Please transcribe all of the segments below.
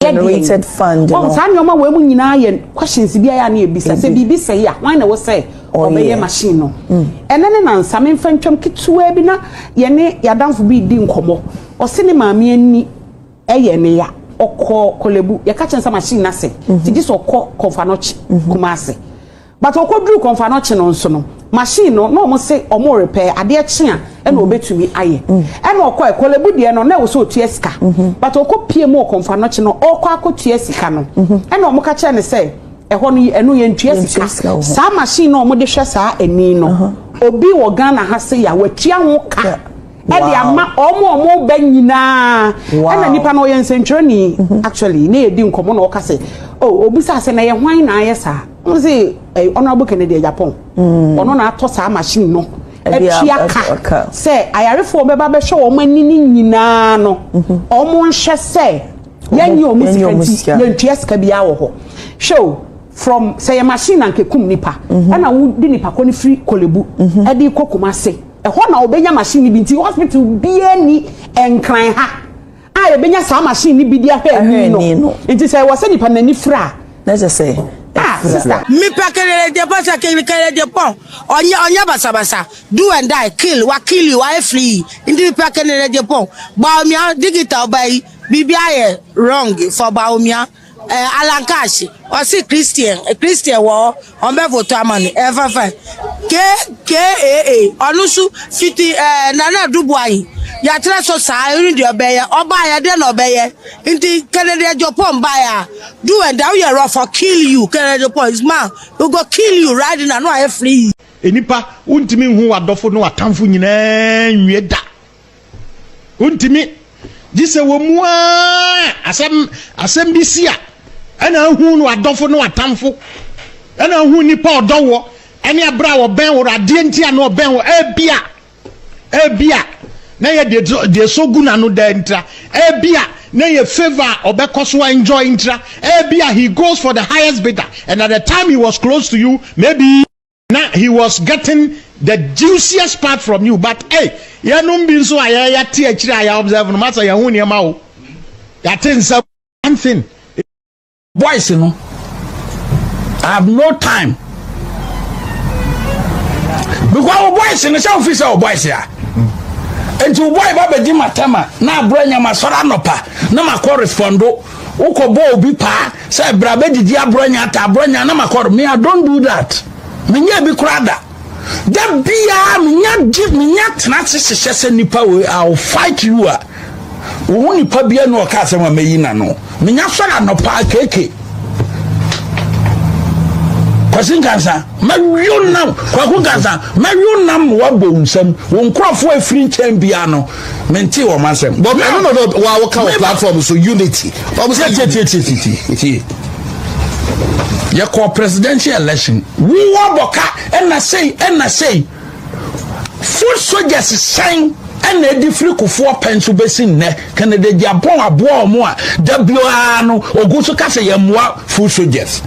generated fund. Oh, Sanyoma, we mun yina questions bi aya na ebisa se bibi say ya why na wo say obeye machine no. Enene na nsame mfantwam ketuwa bi na ye ne yadamfo bi di nkomo. O se ne maame ani eye ne ya okọ kolebu ye ka chensa machine na se. Ti dis okọ Konfanochi Kumasi. But okodru Konfanochi no nso no machine no mo say omo repair ade chia e na obetumi aye e na okọ ekolebu de no na wo so otua sika but okopie mo Konfanochi no okọ akotua sika no e na omo ka che ne say eho no enu ye ntua sika sa machine no omo de hwe sa ani no obi wo Ghana ha se ya watua ho ka e de ama omo ba nyina e na nipa no ye nsentwereni actually na edi nkomo na oka se oh obusa se na ye hwan na aye sa say honorable Kennedy Agyapong ono na ato sa machine no etuaka say ayarefo beba be hwe omo anini nyina no omo nhwe say yanyi omo sikanti yantua sika bia wo ho show from say machine and kekum nipa na wo di nipa ko ni free kolebu e di kokuma say e ho na obenya machine bi nti hospital bia ni enkran ha a ye benya sa machine ni bi di ahwe no nti say wo say nipa na ni fra let's just say sister me pakele de pasa kele de pon onya basa do and die kill you I free indi pakele de pon baomia digital by bibia wrong for baomia alankashi o si Christian wo on be voto amani ever onusu Citi nana dubuayi ya tra so sa iri de obeye oba ya de na obeye inti Kennedy Agyapong baya do and down your rough for kill you Kennedy Agyapong is man we go kill you right now no I free enipa untimi hu adofo no atamfo nyina nweda untimi gise wo mu asem bisia ana hu no adofo no atamfo ana hu nipa odowo ene abra wo ben wo rade ntia no ben wo ebia na ye de so guna no da ntra ebia na ye favor obekoso enjoy ntra ebia he goes for the highest bidder and at the time he was close to you maybe now he was getting the juiciest part from you but hey ya no bi so aya tie akire aya observe no matter ya hu ne ma wo ya tin something boys no I have no time because boys no say officer boys ya enti boy baba di matama na Abronye masora nopa na makorrespondo ukobo obi pa say brabe didi Abronye ata Abronye na makor me I don't do that me nya bi krada da bia me nya tena sese nipa we I'll fight you wo nipa bia no ka asema meyi na no me nya sora nopa keke kwasinkansa mawionam kwakunkansa mawionam wabo nsam won krofo afiri nchambia no menti wo masem but no wa wo ka platform so unity Titi ya ko presidential election we wa boka and say full soldiers sign and a different for pensu besin ne Kennedy Agyapong abo mo a da bioa no oguso kase yemwa full soldiers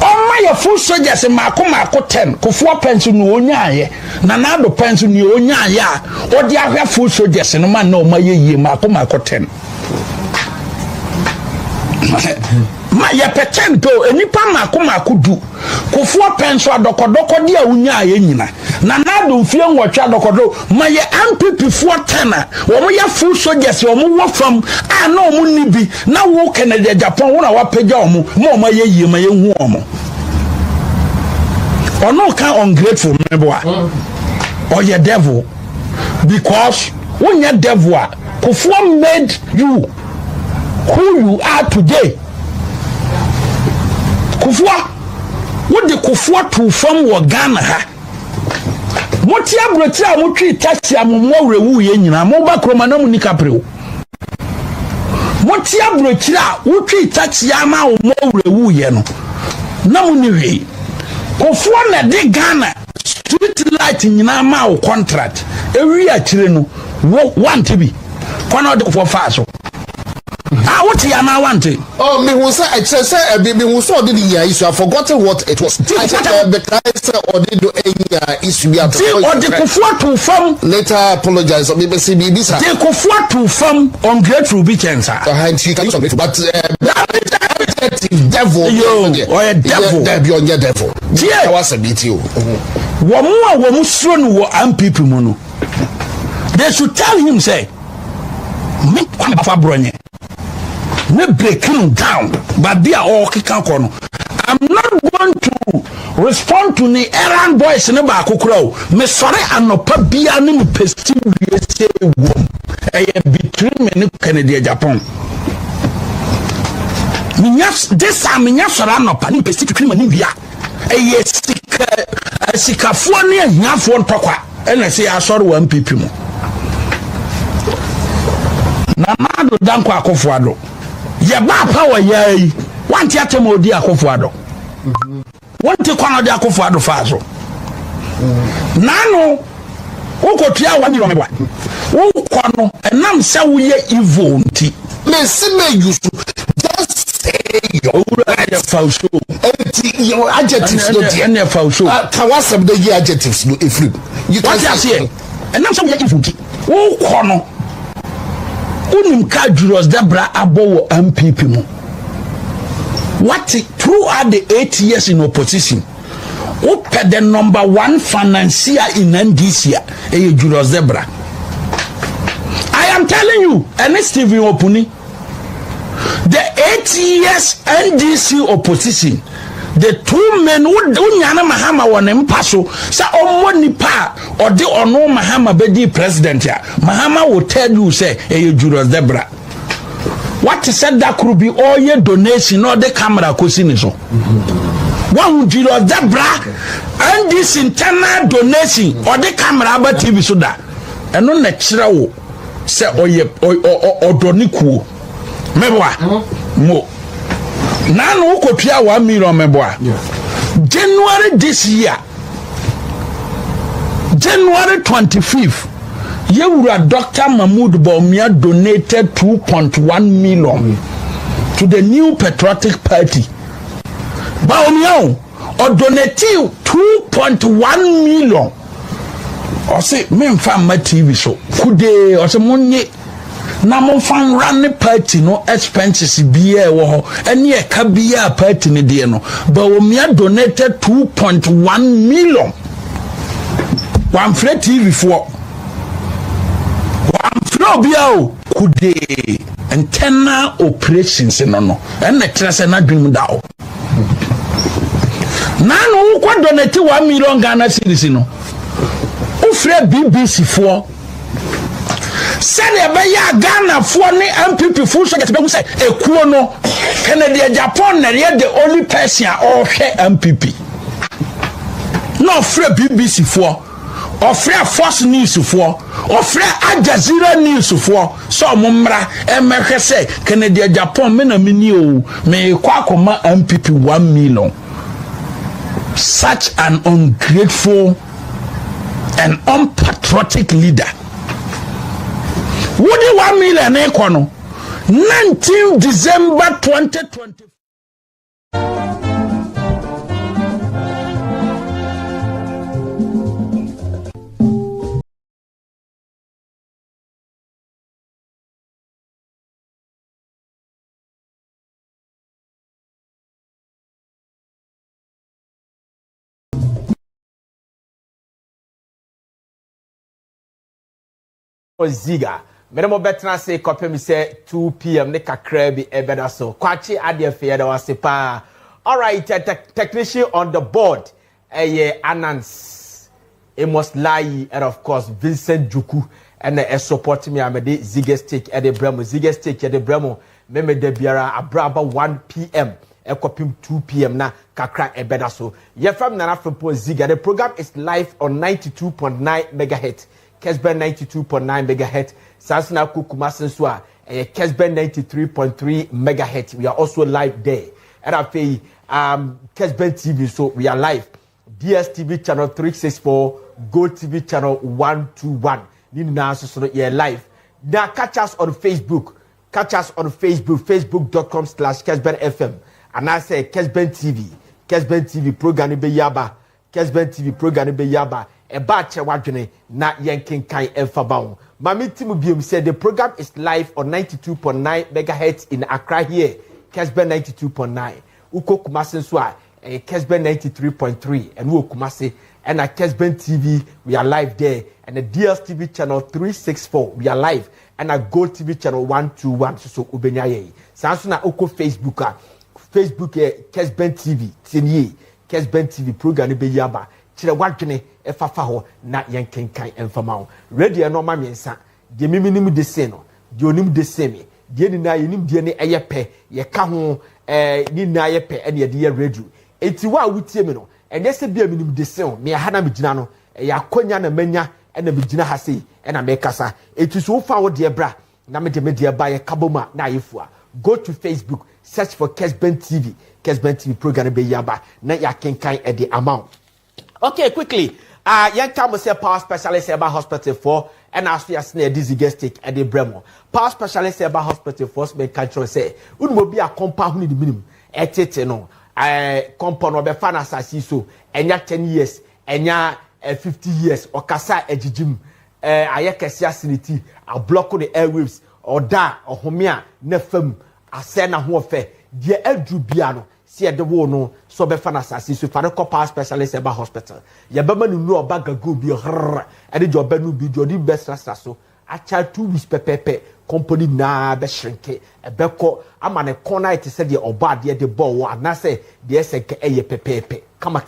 my full soldiers mako 10 kofo pensu no onyaye na nado pensu ni onyaye a odi ahwe full soldiers no man na o maye mako 10 ma ye petento enipa mako du kofo pensu adokodoko dia onyaye nyina na nado mfie nwotwa adokodo ma ye MPP 10 wo mo ya full soldiers wo mo wofam a na o mo nibi na wo Kennedy Agyapong wo na wapeja o mo ma ye ma ye hu o mo or no can ungrateful member or your devil because when your devil Kufwa made you who you are today. Kufwa what the Kufwa to from Ghana ha Motia brotia mutri taxi ammo rewu ye nyina mo ba kroma na munika preo Motia brotia wutri taxi ama mo rewu ye no na muniwe Kufwa na de Ghana street light nyina ma o contract ewi akire no want to be kwana de Kufwa fa so what you now want it? Oh, me who say I say me who saw the issue. I forgotten what it was. I said the guy or did do any issue. Or the Kufwa to form later apologize or maybe see me. The Kufwa to form ungrateful be cancer. She can use ungrateful, but negative devil. Yo, or a devil. Devil. Yeah, was a bit you. One more son were people mono. They should tell him, say, me Abronye. Me break him down, but they are all kicking corner. I'm not going to respond to the errand boys in the back of crow. Me sorry, I'm not pabianing pesty say womb. I am between me Kennedy Agyapong. This time, I'm not panning pesty to cream and ya. A sika for near half one talker, and I say I saw one people. Namado Danko Akofwado. Yaba power yay. One theatre mode Akofwado. One to corner the Akofwado Fazo. Nano, who could tell 1 year on one? Who corner and none so we evil. Listen, you just say your adjectives. And their foul show. Kawasa the adjectives no if you can say and now some evil. Who corner? Unim Kajuros Debra Abo MPP mo. What throughout the 8 years in opposition, who paid the #1 financier in NDC, Juros Debra. I am telling you, and it's Stephen Opuni, the 8 years NDC opposition, the 2 men who Nyana Mahama won Mpaso, sa Omonipa or the no Mahama Bedi president ya. Mahama will tell you, say, Juros Debra. What said that could be all your donation or the camera cosiniso. 1 Juros Debra and this internal donation or the camera but TV so that. And no natural say or doniku. Meboa mo. Now no kopia 1 million meboa. January this year. January 25th. Yewura Dr. Mahmoud Bawumia donated 2.1 million to the new patriotic party. Bawumia or donated 2.1 million. Or say me fan my TV show. Kude or some money. Na mo fan run the party no expenses biye wo ene e ka biya party ne de no. Bawumia donated 2.1 million. One free TV for no biao kude internal operations no and the trust na dream daw na no ko donate 1 million Ghana cedis no o free BBC for said e be ya Ghana for ne MPP full so get be say ekuo no Kennedy Agyapong na the only person or MPP no free BBC for or free Fox News for or free Aljazeera News for so mumra emeke say Kennedy Agyapong me na mini o me kwa koma MPP 1 million. Such an ungrateful and unpatriotic leader. Would you 1 million ekono 19 December 2020. Ziega. Menemo betra say kopem me say 2 p.m. ne kakra bi ebeda so. Kwachi ade afia da wase pa. All right, technician on the board. Anans Amos Lai and of course Vincent Juku and support me amede Ziega stake at the Bremo. Ziega stake at the Bremo. Meme de biara abraba 1 p.m. Ekopim 2 p.m. na kakra ebeda so. Ye from Nana Fimpo Ziega. The program is live on 92.9 megahertz. Kessben 92.9 megahertz. Sansina Kumasi Swa. Kessben 93.3 megahertz. We are also live there. And I pay Kessben TV, so we are live. DSTV channel 364, Gold TV channel 121. Nina so yeah live. Now catch us on Facebook. Catch us on Facebook. Facebook.com/KessbenFM. And I say Kessben TV. Kessben TV program be yaba. Kessben TV program be yaba. Eba che wadwene na yenkin kan emfabawo. Mami timu biom said the program is live on 92.9 megahertz in Accra here. Kessben 92.9 uko Kumasi nso a Kessben 93.3 and wo Kumasi and at Kessben TV we are live there and the DSTV channel 364 we are live and at Gold TV channel 121 so ubenya ye sanso na uko Facebook Kessben TV tinye Kessben TV program be yaba kire wadwene efafa ho na yenkenkan emfama ho radio no ma miensa de miminim de se no de onim de se me de ni na yenim de ne eyepe ye ka ho ni na yepe ene ye de radio enti wa wutie me no enye se bia minim de se ho me ha na me gina no ya konya na manya ena me gina ha sei ena me kasa enti so fa wo de bra na me de ba ye kaboma na yefua go to Facebook search for Kessben TV program be yaba na ya kenkan e the amount. Okay, quickly. Young time say power specialist about hospital for and as we are snare Ziega stick at the Bremo. Power specialist about hospital for me control say would be a compound who the minimum etete no compound or be fan asasi so enya 10 years enya 50 years or kasa ejijim ayekesia siniti a block on the airwaves or da or homia ne fam asena ho fe die adru bia no see the wo no so be fan asasi so fa ko power specialist about hospital ya be manu no oba gago bi e de job nu bi jodi best rasta so acha 2 weeks pepepe company na be shrink e be ko ama ne corner it say the oba de ball wa na say de senke eye pepepe kama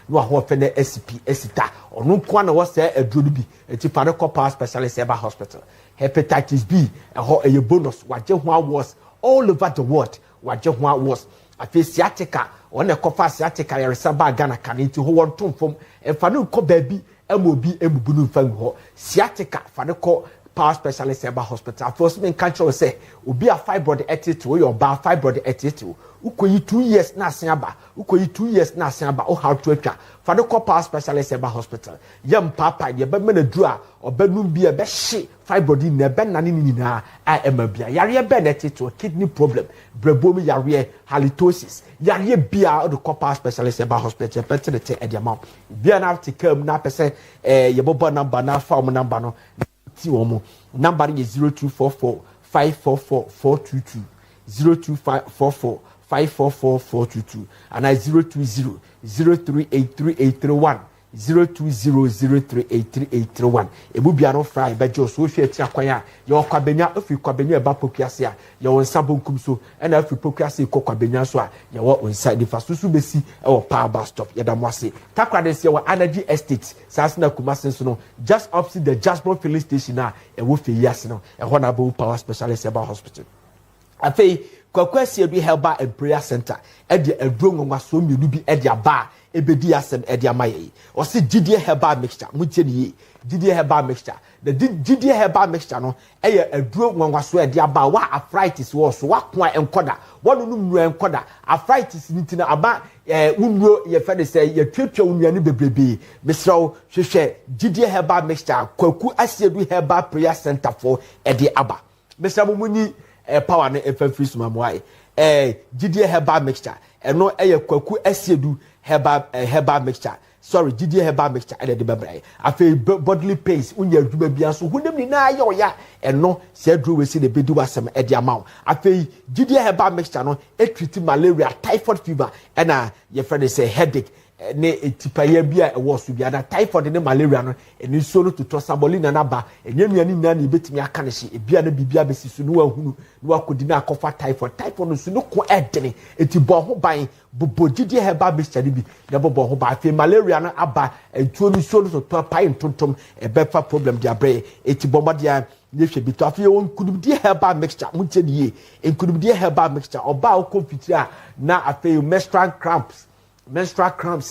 no ho fe na SCP esita onu kwa na wo say adru bi enti fa ko power specialist about hospital hepatitis B ho eye bonus waje ho awards all over the world waje ho awards afi sciatica on the cofa sciatica yaresaba Ghana kaniti ho won tomfom fa no ko baabi amobi emubunu fam ho sciatica fa no ko power specialist about hospital first men control say obi a fibroid attitude we your ba fibroid attitude ukoyi 2 years na asen aba ukoyi 2 years na asen aba o how to atwa fa no ko power specialist about hospital yam papa ye be me na dru a obanum bi e be hye fibroid na be nane ni nyina a emabia yare be na attitude kidney problem brabom yare halitosis yare bia o the power specialist about hospital better te e dia ma bia na aftikam na pese ye bobo number na form number no number is 0244 544 422 0244 544 422 and I 020 0383831 020038331 ebubia no fry bejo so hwe ati akwanya ye okwabenya ofi kwabenya ba pokuase a ye won sabonkum so na afi pokuase kwabenya so a ye wo inside the fasusu besi e wo power bus stop ye da mo ase takrade se wo energy estate sasna Kumasi so no just opposite the Jasper filling station a e wo fe yase no e ho na ba power specialist about hospital afei kwakwase bi helba and prayer center e de adro nwa so mienu bi e de aba ebedi asem edi amaye o se gidie herbal mixture mutie ni gidie herbal mixture the gidie herbal mixture no eye aduro nwanwaso edi aba wa arthritis wo so wa ko enkoda wonu nnu enkoda arthritis nitina aba unro ye fe de say ye twetwa unnuane bebrebe misrawo hwehwe gidie herbal mixture kwaku asiedu herbal prayer center for edi aba misrawo muni power na free sumamwai gidie herbal mixture eno eye kwaku asiedu herbal mixture sorry gidie herbal mixture and the bebre afi bodily pains unya aduma bia so hunem ni na ayo ya eno se adru we see the bedu wasem e dia mawo afi gidie herbal mixture no treat malaria typhoid fever and your friend say headache ne etipaya bia e wo so bia na typhoid ne malaria no eni so no to tosabolina na ba enyanuani na ni betimi aka ne hye e bia na bibia besisu no ahunu no akodi na akofa typhoid no so no ko edene etibo ho ban bobo gidie herbal mixture bi na bobo ho ba fe malaria no aba entuo no so no to pain tontom e befa problem dia bre etibo modia ne hwe bi to afi won kudubdie herbal mixture muntedie enkudubdie herbal mixture oba o confitira na afi menstrual cramps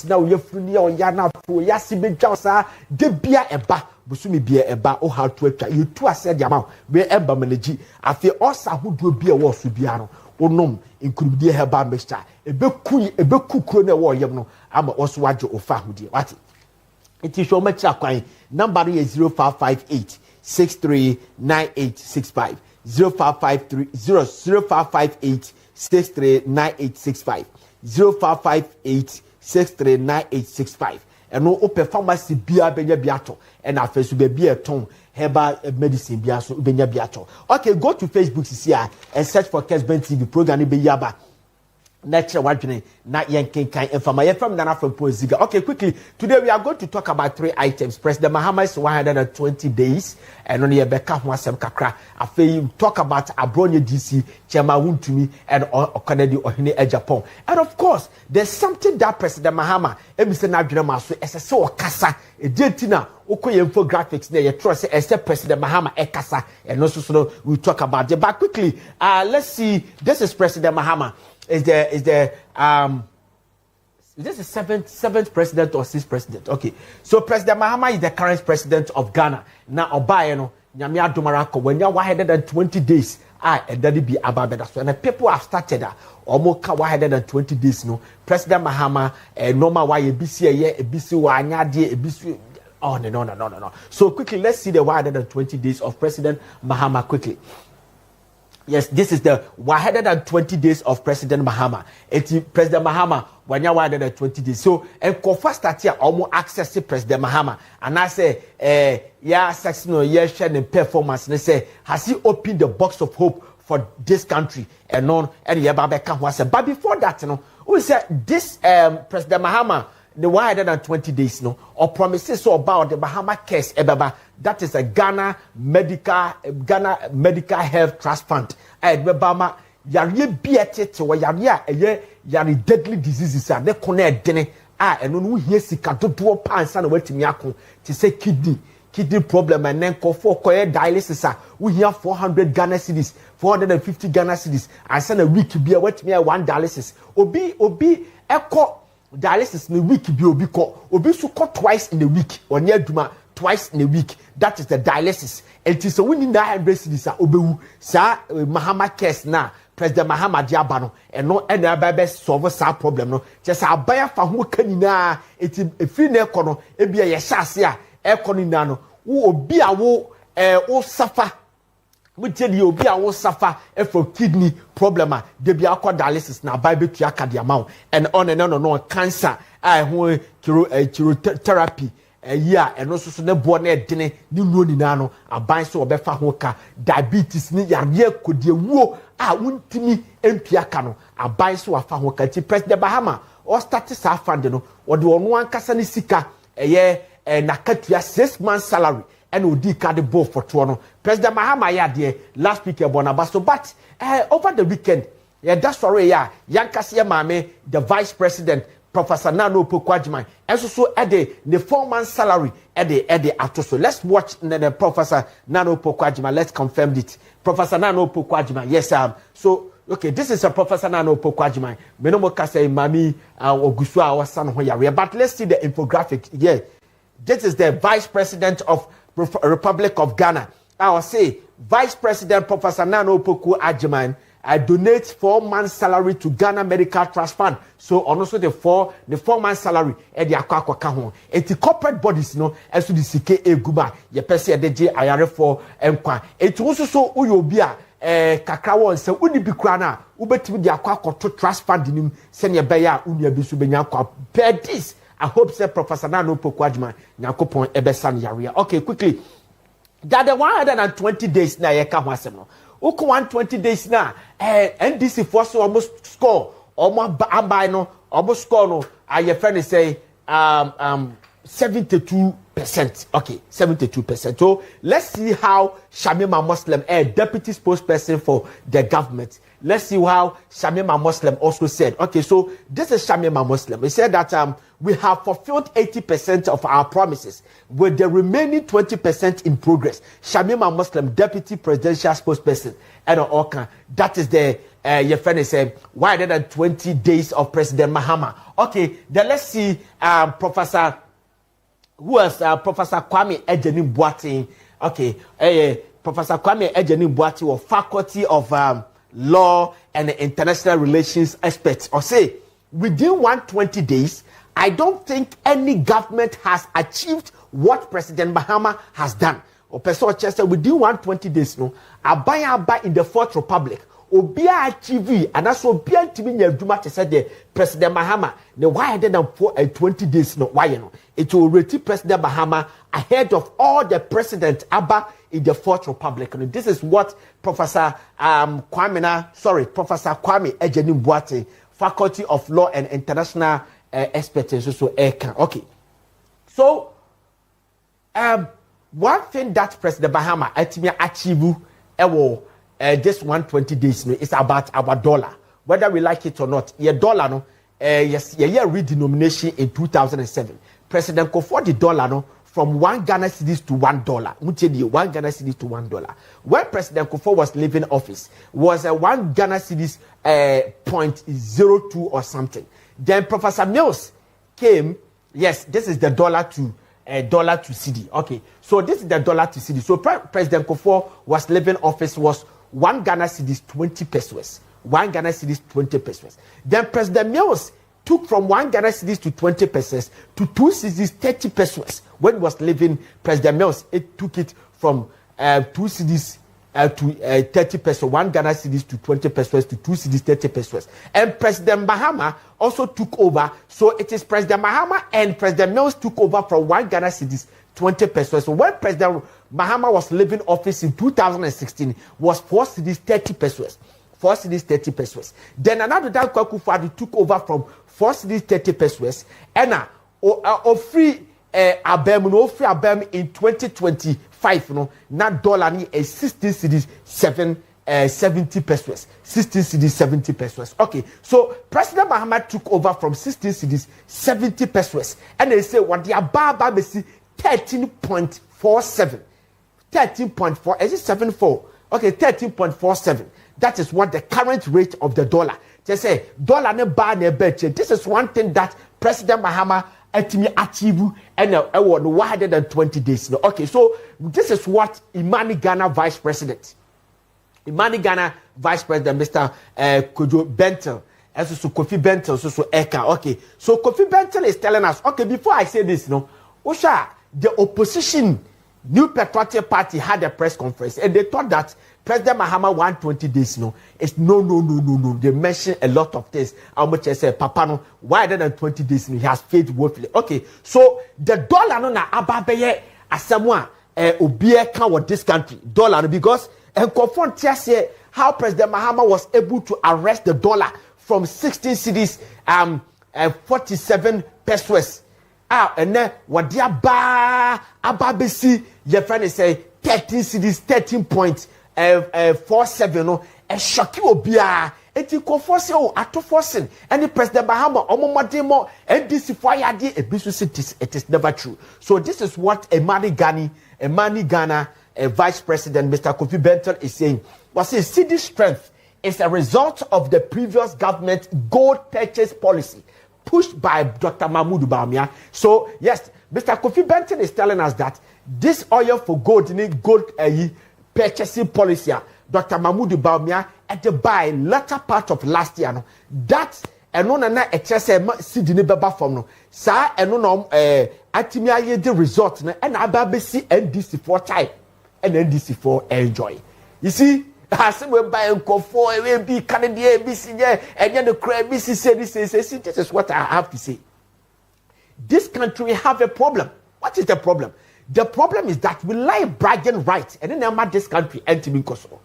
na we fruni on ya na fo ya sibedwa sa de bia eba busumi bia eba o how to atwa you to ase dia ma we eba managi afi osa hodo bia wo so bia no onom inkurubdie herbal mixture ebeku kuro na wo yem no ama oso waje ofa hodie wati enti show ma kira kwan number is 0558 639865 0558 639865 0558639865 eno ope pharmacy bia benya biato ena afesu be bia ton herbal medicine biaso ubenya biacho. Okay, go to Facebook here and search for Kessben TV program be yaba. Natural wadwene na yenkenkan efama ye from Nana from Ziega. Okay, quickly. Today we are going to talk about 3 items. President Mahama is 120 days and only Beka Hwasem kakra. Afei talk about Abronye DC, Chairman Wontumi and Ohene Agyapong. And of course, there's something that President Mahama emise na adwene maso esese okasa ejetina okoye infographics na ye trust except President Mahama ekasa and also so we talk about it. But quickly, let's see. This is President Mahama. Is the seventh president or sixth president? Okay, so President Mahama is the current president of Ghana. Now Obayeno Nyamia Dumarako when you 120 days and that be ababeda. So and the people have started almost 120 days. No, President Mahama normal why a BC a BC wanyadi a BC. Oh no. So quickly, let's see the 120 days of President Mahama quickly. Yes, this is the 120 days of President Mahama. President Mahama, 120 days. So, and first start here, almost access to President Mahama. And I say, and performance. And they say, has he opened the box of hope for this country? And non, and but before that, we said this President Mahama, the 120 days, or promises so about the Bahama case, that is a Ghana Medical Health Trust Fund. Bama yari biete to yari deadly diseases are they connect dene and no here sika do pants and wetimi akon to say kidney problem and then call for dialysis we hear 400 Ghana cedis 450 Ghana cedis and send a week be wetimi one dialysis obi echo dialysis in a week be obi so call twice in a week or near duma twice in a week. That is the dialysis. It is a winning 900 cities. Obewu sa Mahama case na President Mahama diabano and no any other solve sa problem no. Just a buyer for who can na it a free nekono e be a shasia ekoni nano wo obi a wo suffer. We tell you obi a wo suffer for kidney problem de be akwa dialysis na buy betu aka the amount and on and on cancer who therapy yeah, and also so ne born dene ni nuo ni na no aban so obefa ho ka diabetes ni yare kodie wuo a wuntimi empia ka no aban so afa ho ka ti President Mahama o start sa fund no o de ono ankasa ni sika na katua 6 months salary and odi ka de both for to no President Mahama ya de last week e bonabaso but over the weekend that's story yankase ya mame the vice president Professor Nano Pokwajima, and so at the 4 months salary at the Atoso. Let's watch the Professor Nano Pokwajima. Let's confirm it. Professor Nano Pokwajima. Yes, so okay, this is a Professor Nano Pokwajima. Menomoka say Mami Ogusua or San Hoya. But let's see the infographic. Yeah, this is the Vice President of Republic of Ghana. I will say Vice President Professor Nano Pokwajima. I donate 4 months salary to Ghana Medical Trust Fund. So also the 4 months salary e de akwa ho. Eti corporate bodies no esu di sike eguba ye pese de je ayare for enkwa. Eti also so uyo obi a kakra won se uni bi kra na ubetimi de akwa to trust fund nim se ne be ya uni abi so benya akwa. Per this I hope say Professor Nano Pokwajima nyakopon ebesan yarea. Okay, quickly. That the 120 days na ye ka ho asem no. 120 days now, NDC force almost score, almost buy no, almost score no. Your friend say 72%. Okay, 72%. So let's see how Shamima Muslim, a deputy spokesperson for the government. Let's see how Shamima Muslim also said. Okay, so this is Shamima Muslim. He said that we have fulfilled 80% of our promises, with the remaining 20% in progress. Shamima Muslim, deputy presidential spokesperson, and Oka. That is the your friend is saying 120 days of President Mahama. Okay, then let's see Professor. Who was Professor Kwame Ejenim Boateng? Okay, Professor Kwame Ejenim Boateng of Faculty of Law and International Relations expert. Or say, within 120 days, I don't think any government has achieved what President Mahama has done. Or Professor Chester, within 120 days, no, Abaya in the Fourth Republic, obia achieve and that's obia ntimi nya adwuma te say the President Mahama the why did them for 20 days no why no it will rate President Mahama ahead of all the president Abba in the Fourth Republic. And this is what Professor Kwame Ejeni-Boateng, Faculty of Law and International Expertise so okay. So one thing that President Mahama ultimately achieve this 120 days no, is about our dollar. Whether we like it or not, your dollar no, yes, your redenomination in 2007. President Kufuor the dollar no from 1 Ghana cedis to $1. Mutie 1 Ghana cedis to $1. When President Kufuor was leaving office, was a 1 Ghana cedis 0.02 or something. Then Professor Mills came. Yes, this is the dollar to cedi. Okay, so this is the dollar to cedi. So President Kufuor was leaving office was 1 Ghana cedis 20 pesos. 1 Ghana cedis 20 pesos. Then President Mills took from 1 Ghana cedis to 20 pesos to 2 cedis 30 pesos. When he was leaving President Mills, it took it from 2 cedis to 30 pesos, 1 Ghana cedis to 20 pesos to 2 cedis 30 pesos. And President Mahama also took over. So it is President Mahama and President Mills took over from 1 Ghana cedis 20 pesos. So when President Mahama was leaving office in 2016, was 4 cedis 30 pesos. 4 cedis 30 pesos. Then another Dan Kwaku took over from 4 cedis 30 pesos. And free Abem in 2025 no na dollar ni 16 cedis 70 pesos. 16 cedis 70 pesos. Okay, so President Mahama took over from 16 cedis 70 pesos. And they say what the ababa besi 13.47. 13.4 is it 74? Okay, 13.47. That is what the current rate of the dollar. They say dollar ne ba ne beche. This is one thing that President Mahama achieve and 120 days. Okay, so this is what Imani Ghana Vice President, Mr. Kojo Bentel, and so Kofi Bentel, so Eka. Okay, so Kofi Bentel is telling us. Okay, before I say this, Osha, the opposition, New Patriotic Party had a press conference, and they thought that President Mahama 120 days, it's no. They mentioned a lot of things. How much I say, Papa, no, why than 20 days, he has failed woefully. Okay, so the dollar, no, na ababeye, as someone, obie can with this country, dollar, because, and confront say how President Mahama was able to arrest the dollar from 16 cedis, 47 pesos. And then, what dia ababesi, your friend say, 13 cedis, 13.47 no e shock you obia eti ko force o ato forcing any President Mahama omomodemo NDC for yade e bisu it is never true. So this is what Imani Ghana Vice President Mr. Kofi Bentel is saying. Was saying cedi strength is a result of the previous government gold purchase policy pushed by Dr. Mahmoud Bawumia. So yes, Mr. Kofi Bentel is telling us that this oil for gold purchasing policy, Dr. Mahmoud Bawumia at the buy latter part of last year. No, that and no na HSM Sydney Baba from no. Sa and no atimia the result na and ababesi NDC for time and NDC for enjoy. You see, as we buy and for we be Canadian ABC and then the ABC say this is what I have to say. This country have a problem. What is the problem? The problem is that we like bragging rights, and then this country entering Kosovo.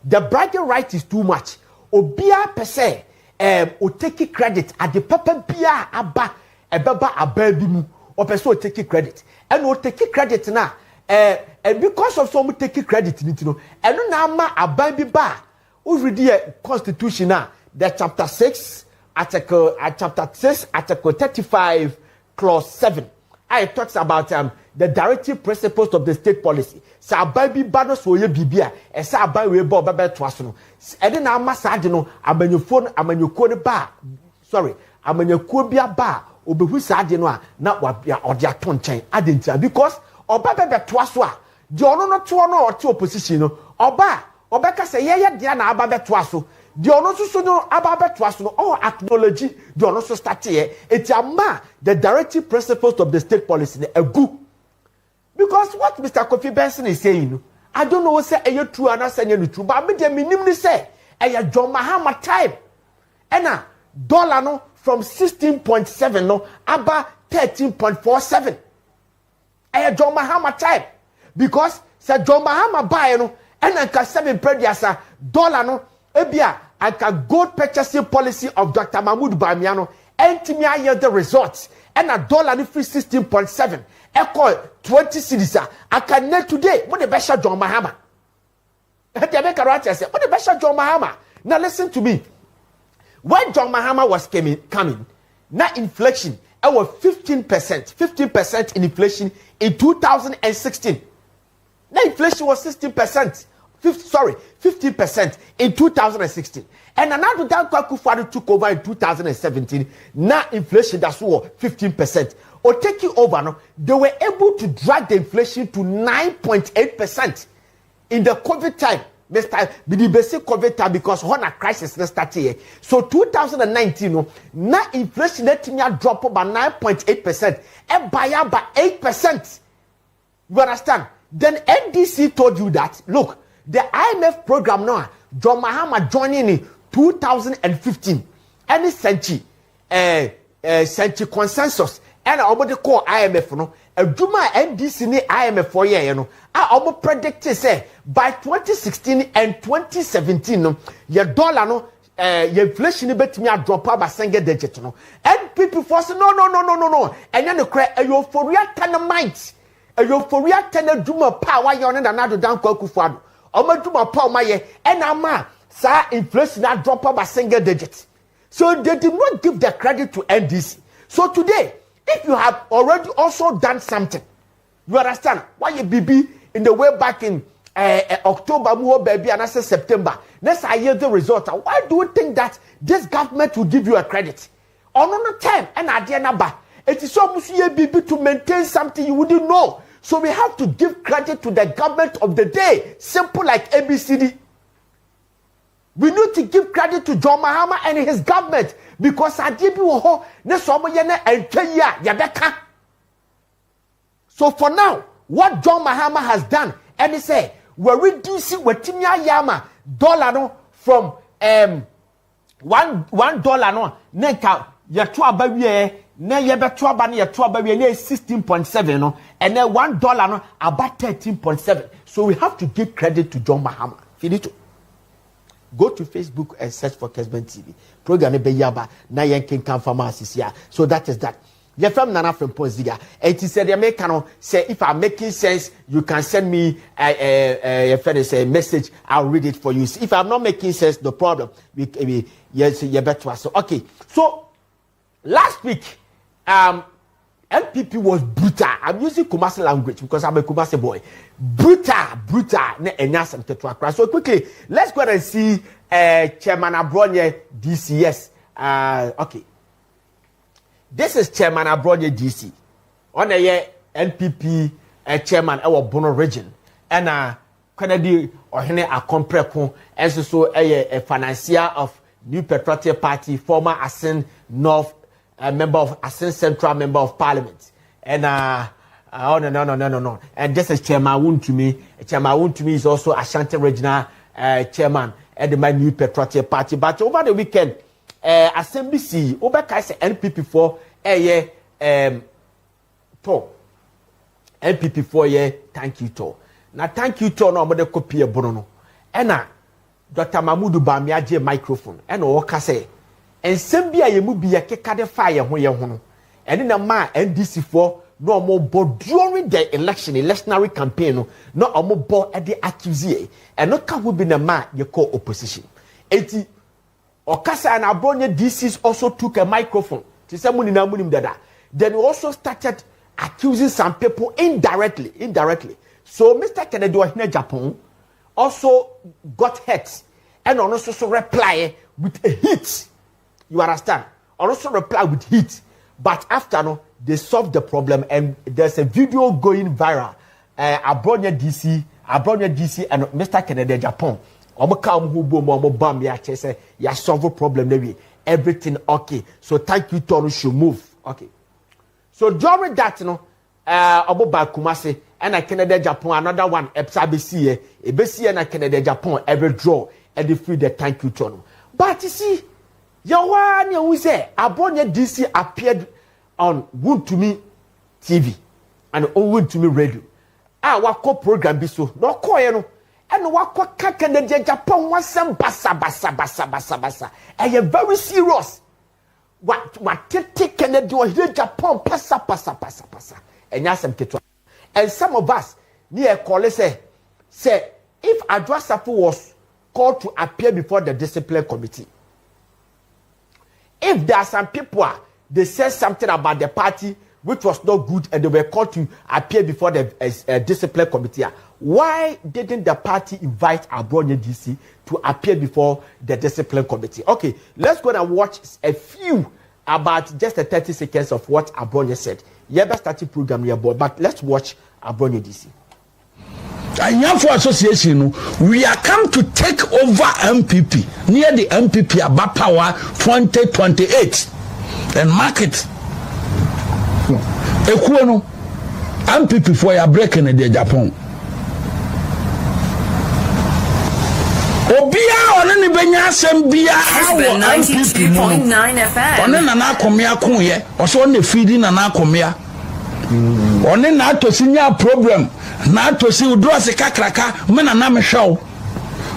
The bragging right is too much. Obia per se, take credit at the papa bia aba ababimu, or person take credit, and will take credit now. And because of some take credit, and now ababi ba, who read the Constitution now, the chapter 6, article 35, clause 7. It talks about the directive principles of the state policy. Sa baby bano so ye bibia e sa ba we bo baba to aso no. E de na amasa de no amanyofo amanyoko ne ba. Sorry, amanyoko bia ba obehu sa de no a na wabia ode ato nchen adentia because oba bebe to aso a de ono no to no o te opposition no oba obeka se ye de na aba be to aso de ono so no aba be to aso no all acknowledge de ono so start here etiama the directive principles of the state policy a good. Because what Mr. Kofi Benson is saying, I don't know say true and not saying true, but me the minimum say John Mahama time. Ena dollar no from 16.7 no about 13.47. John Mahama time. Because Sir John Mahama buy no ena ka 7 prediasa dollar no ebia aka gold purchasing policy of Dr. Mahmoud Bamiano entimi aye the results ena dollar no free 16.7 equal 20 cedis aka net today what the best John Mahama. What the best John Mahama. Now listen to me. When John Mahama was coming, now inflation, it was 15% in inflation in 2016. Now inflation was 15% in 2016. And another Dan Kwaku took over in 2017. Now inflation that's what 15%. Or taking over, no, they were able to drag the inflation to 9.8% in the COVID time. Mr. The basic COVID time because when a crisis started here. So 2019, no, now inflation dropped by 9.8% and by 8%. You understand? Then NDC told you that, look, the IMF program now, John Mahama joining in 2015, any century consensus, and I call IMF, no, a Juma NDC ni IMF for year, you know, I predicted say by 2016 and 2017, no, your dollar, no, your inflation bet me a drop by single digit, no, and people force no, and then the cry, a euphoria tenamite, a euphoria tenor Juma power, yon and another down Kokufado. Juma power my year, and ama, sir, inflation that drop by single digit. So they did not give the credit to NDC. So today, if you have already also done something, you understand why you BB in the way back in October, baby, and I say September. Let's hear the result. Why do you think that this government will give you a credit? On the time, and I did number. It is almost here BB to maintain something you wouldn't know. So we have to give credit to the government of the day. Simple like ABCD. We need to give credit to John Mahama and his government because Adibi ne somoyene entweya yabeka. So for now, what John Mahama has done, and he say we're reducing wetimia yama dollar no from $1 no neka yeto abawie na yebeto aba na yeto abawie na 16.7 no and then $1 no about 13.7. So we have to give credit to John Mahama. Finito. Go to Facebook and search for Kessben TV. Program be yaba na yankin kan pharmacies here. So that is that. You're from Nana from Ziega. And he said, the American say if I'm making sense, you can send me a message. I'll read it for you. If I'm not making sense, no problem. Yes, you better. So okay. So last week, MPP was brutal. I'm using Kumasi language because I'm a Kumasi boy. Brutal. So quickly, let's go and see Chairman Abronye DCS. Okay. This is Chairman Abronye DC. On a NPP chairman our Bono region. And Kennedy Ohene Akompreko and so a financier of New Patriotic Party, former Asin North member of Asin Central Member of Parliament. And no. And this is Chairman Wontumi. Chairman Wontumi is also Ashanti Regional chairman at the New Patriotic Party. But over the weekend, SMBC Obeka say NPP for NPP for thank you to. Now thank you to no more copy Bono. And Dr. Mahmoud Bamiaje microphone and Oka say and Sembia ye be a kekade fire when you hono. And in a ma NDC for no more board during the electionary campaign no more board at the accusation and no can be the man you call opposition. Eti Okasa and Abronye DCs also took a microphone to someone in Amunim Dada. Then we also started accusing some people indirectly. So Mr. Kennedy Agyapong also got hurt and also reply with a hit. You understand? Also reply with heat. But after no, they solved the problem and there's a video going viral. Abronye DC and Mr. Kennedy Agyapong. Ya solve problem everything okay. So thank you Tonu should move. Okay. So during that by Kumasi and Kennedy Agyapong another one ebesi and Kennedy Agyapong every draw and they free the thank you to. But you see, Yawan we say Abronye DC appeared on Wontumi TV and on Wontumi Radio. Wako program be so no koye and wako Canadian Japan was some basa. And you're very serious. What take Canada or here Japan pasa. And yasam ketwa. And some of us near call say if Addo Safu was called to appear before the discipline committee, if there are some people they said something about the party which was not good and they were called to appear before the discipline committee, why didn't the party invite Abronye DC to appear before the discipline committee? Okay, let's go and watch a few about just the 30 seconds of what Abronye said. You ever started program here, but let's watch Abronye DC. And for association, we are come to take over MPP near the MPP about power 2028 and market. Ekuono MPP for your breaking in the Japan. Obia on any benya sembia Kessben 92.9 FM. On na komia kunye, also on the feeding na komia. On na to sinya problem. Na to si udro se kakraka me na me hwew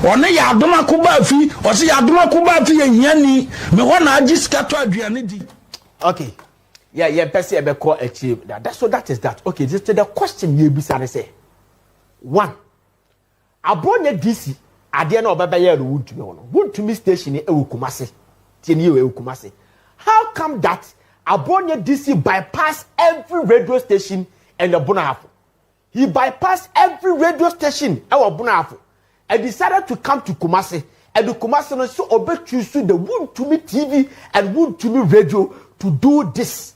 one ya adoma kuba fi o se ya adoma kuba fi yanyani me ho na agi skato aduane di. Okay, yeah person e be call achieve that, so that is that. Okay, just the question you be say one Abronye DC ade na obaba ya ro Wontumi station e Kumasi tieni e Kumasi. How come that Abronye DC bypass every radio station and the Bunahafo? He bypassed every radio station and decided to come to Kumasi. And the Kumasi no so obey choose the Wontumi TV and Wontumi Radio to do this.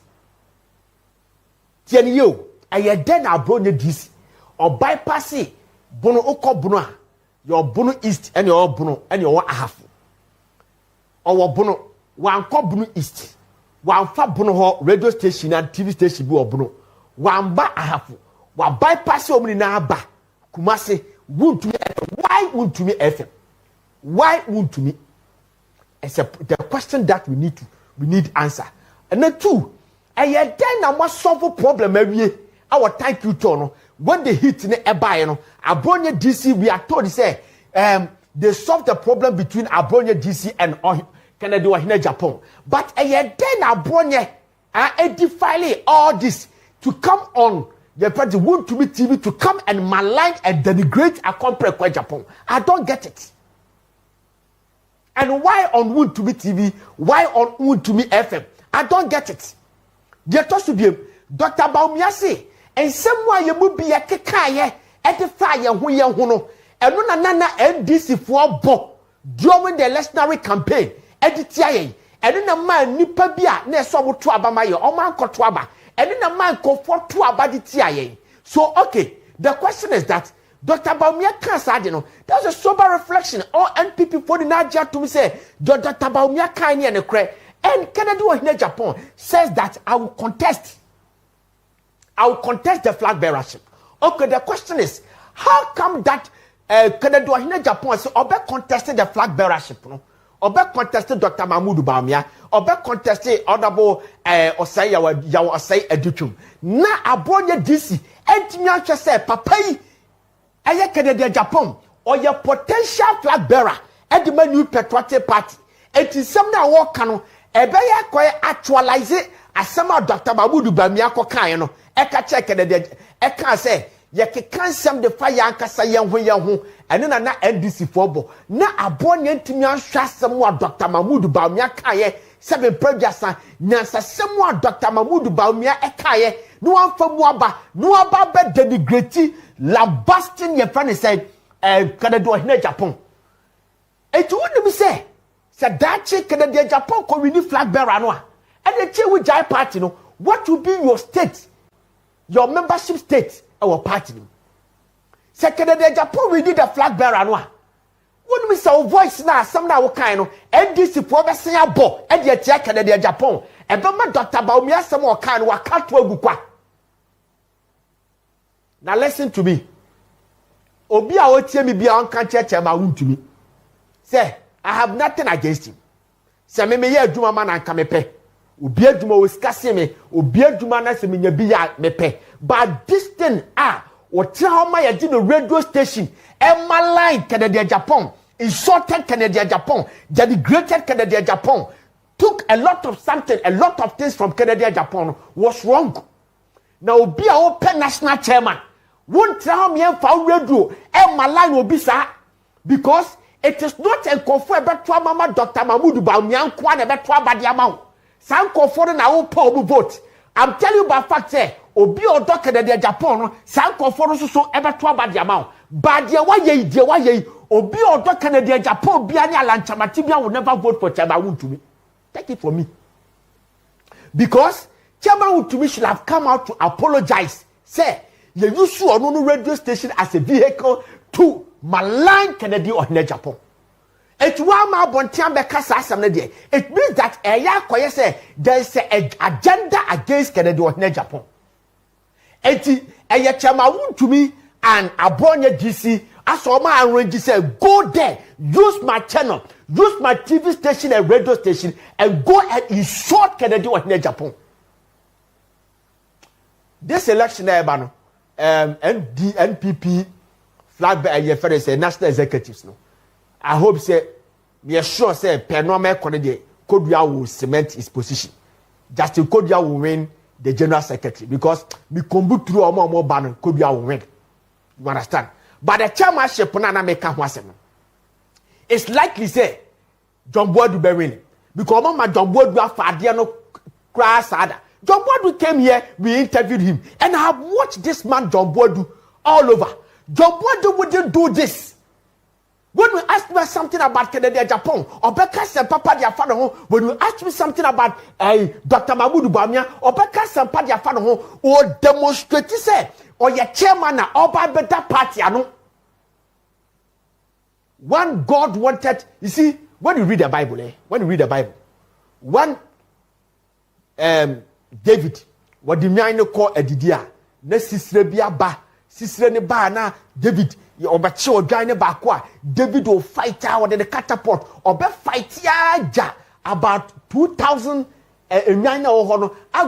Tieni yo, aye den Abronye DC or bypass bono oko bono your bono east and your bono and your ahafu. Or bono wan ko bono east. Wan fa bono ho radio station and TV station bi bono. Wan ba ahafu. Wa bypass omni na ba Kumasi Wontumi. Why Wontumi FM? Why Wontumi? It's the question that we need answer. And then two, then na solve problem our thank you to when they hit in the Abronye DC, we are told say they solved the problem between Abronye DC and Canada Ohene Japan. But then Abronye edify all this to come on the party Wontumi TV to come and malign and denigrate a company Japan. I don't get it. And why on Wontumi TV? Why on Wontumi FM? I don't get it. There to be Dr. Baumiase and someone you would be a kekaye at the fire who you know and nana NDC for bo during the electionary campaign at the TIA and then a man nipa bia ne so to abamayo or man kotwaba. And then a man go for two about the TIA. So, okay, the question is that Dr. Baumia can't that's a sober reflection. All NPP for the Niger to me say, Dr. Baumia can't and a cray. And Canada in Japan says that I will contest the flag bearership. Okay, the question is, how come that Canada in Japan say, Obe contested the flag bearership? No? Obe contested Dr. Mahmoud Baumia. Obe contested honorable Osei Yawa Osei Educhum. Na Abronye DC entimi atwe say papa yi eye Canada Japan or your potential flag bearer at the new patriotic party. It is some na work no ebe ye koy actualize asema Dr. Mahmoud Baumia ko kan no e ka check Canada e kan say ye kekan sem de fire ankasa ye ho ene na NDC fobo na Abronye ntimi ahwa asem wa Dr. Mahmoud Baumia kan ye seven projects nyansa sem wa Dr. Mahmoud Baumia e kan ye no amfa mu aba be denigrate lambasting ye friend say Canada Ohene Japan e tu woni mi say dachi Canada Japan ko wini flag bearer no a and the with Jai party no what will be your state, your membership state our party no say Canada Japan we need a flag bearer no a woni mi say voice na asem na wo kan no NDC for be sen abo e de tia Canada Japan e be ma Dr. Baumia asem wo kan no wa kato agukwa. Now listen to me. Obi a otie mi bia on kan cheche ma Wontumi. say I have nothing against him. Say me ye adwuma man anka me pe. Obi adwuma o skase me, obi adwuma na se me nya bi ya me pe. But this thing what how my did the radio station, Emma line Canada Agyapong, insulted Canada Agyapong, denigrated Canada Agyapong, took a lot of something, a lot of things from Canada Agyapong was wrong. Now be a open national chairman. Won't tell me for radio, Emma line will be sir, because it is not a confer about Mama Dr. Mahmoud Baumian Kwan about Badiamau. Some confer na o poor vote. I'm telling you by fact, obi odo Canada Agyapong, some confer so about Badiamau. Badia wa ye, obi odo Canada Agyapong, Biani Alanchamatibia will never vote for Chairman Wontumi. Take it from me. Because Chairman Wontumi should have come out to apologize. Say, you use no radio station as a vehicle to malign Kennedy or Agyapong. It means that there is an agenda against Kennedy or Agyapong. Chairman Wontumi and Abronye GC, as all my arrange say, go there, use my channel, use my TV station and radio station, and go and insult Kennedy or Agyapong. This election, NPP flag by say national executives. No, I hope say we are sure say Penome Konede Kodua will cement his position. Justin Kodua will win the general secretary because we come through a more ban Kodua will win. You understand? But the chairmanship na make one. It's likely say John Boadu be winning because Mama John Boadu Fadiano Krasada. John Boadu came here, we interviewed him, and I have watched this man John Boadu all over. John Boadu wouldn't do this. When we ask me something about Canada Agyapong, or Becca and Papa Diafano, when you ask me something about Dr. Mahmoud Bamia, or Becca and Papa Diafano, or demonstrate, say, or your chairman, or by better party, I know. One God wanted, you see, when you read the Bible, one David, what the man call a didia, Nesisrebia ba, Sisrene ba na David, obachi odwane ba kwa, David will fight out with the catapult, or be fight ya about 2000 I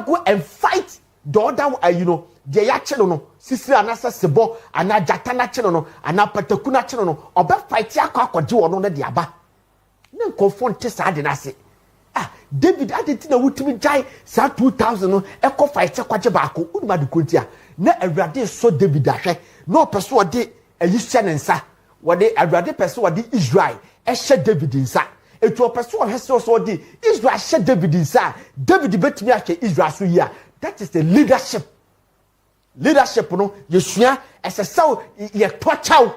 go and fight the other, the yachino, Sisre anasa sebo, ana jatana chino, ana patakuna chino, or be fight ya kwa do on the diaba. No confront Sadinasi. David adetina wutimi jai sa 2000 no eko fight kwaje baako unuma de kontia na awurade so David ahwe no person wode ayisha nensa wode awurade person wode Israel ehye David nsa etu person wode so wode Israel ehye David nsa David betimi ahwe Israel so yia. That is the leadership no yesua esesaw ye torture.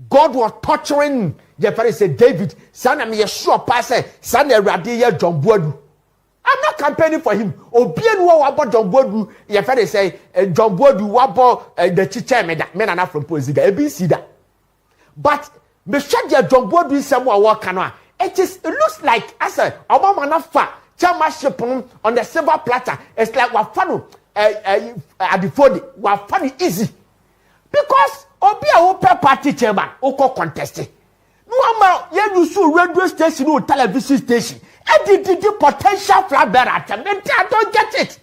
God was torturing the father said David, son am sure pastor, son Radia John Boadu. I'm not campaigning for him. Obian wa about John Boadu, your father say John Boadu wabo the teacher men are not from Ziega. ABC that. But me share John Boadu is somewhere work canoa. It looks like as a Obama na fa chairmanship on the silver platter. It's like what fun at the phone, what funny easy. Because Obi a open party chairman, oko contested. No ama you so radio station or television station. And the potential flag bearer. I don't get it.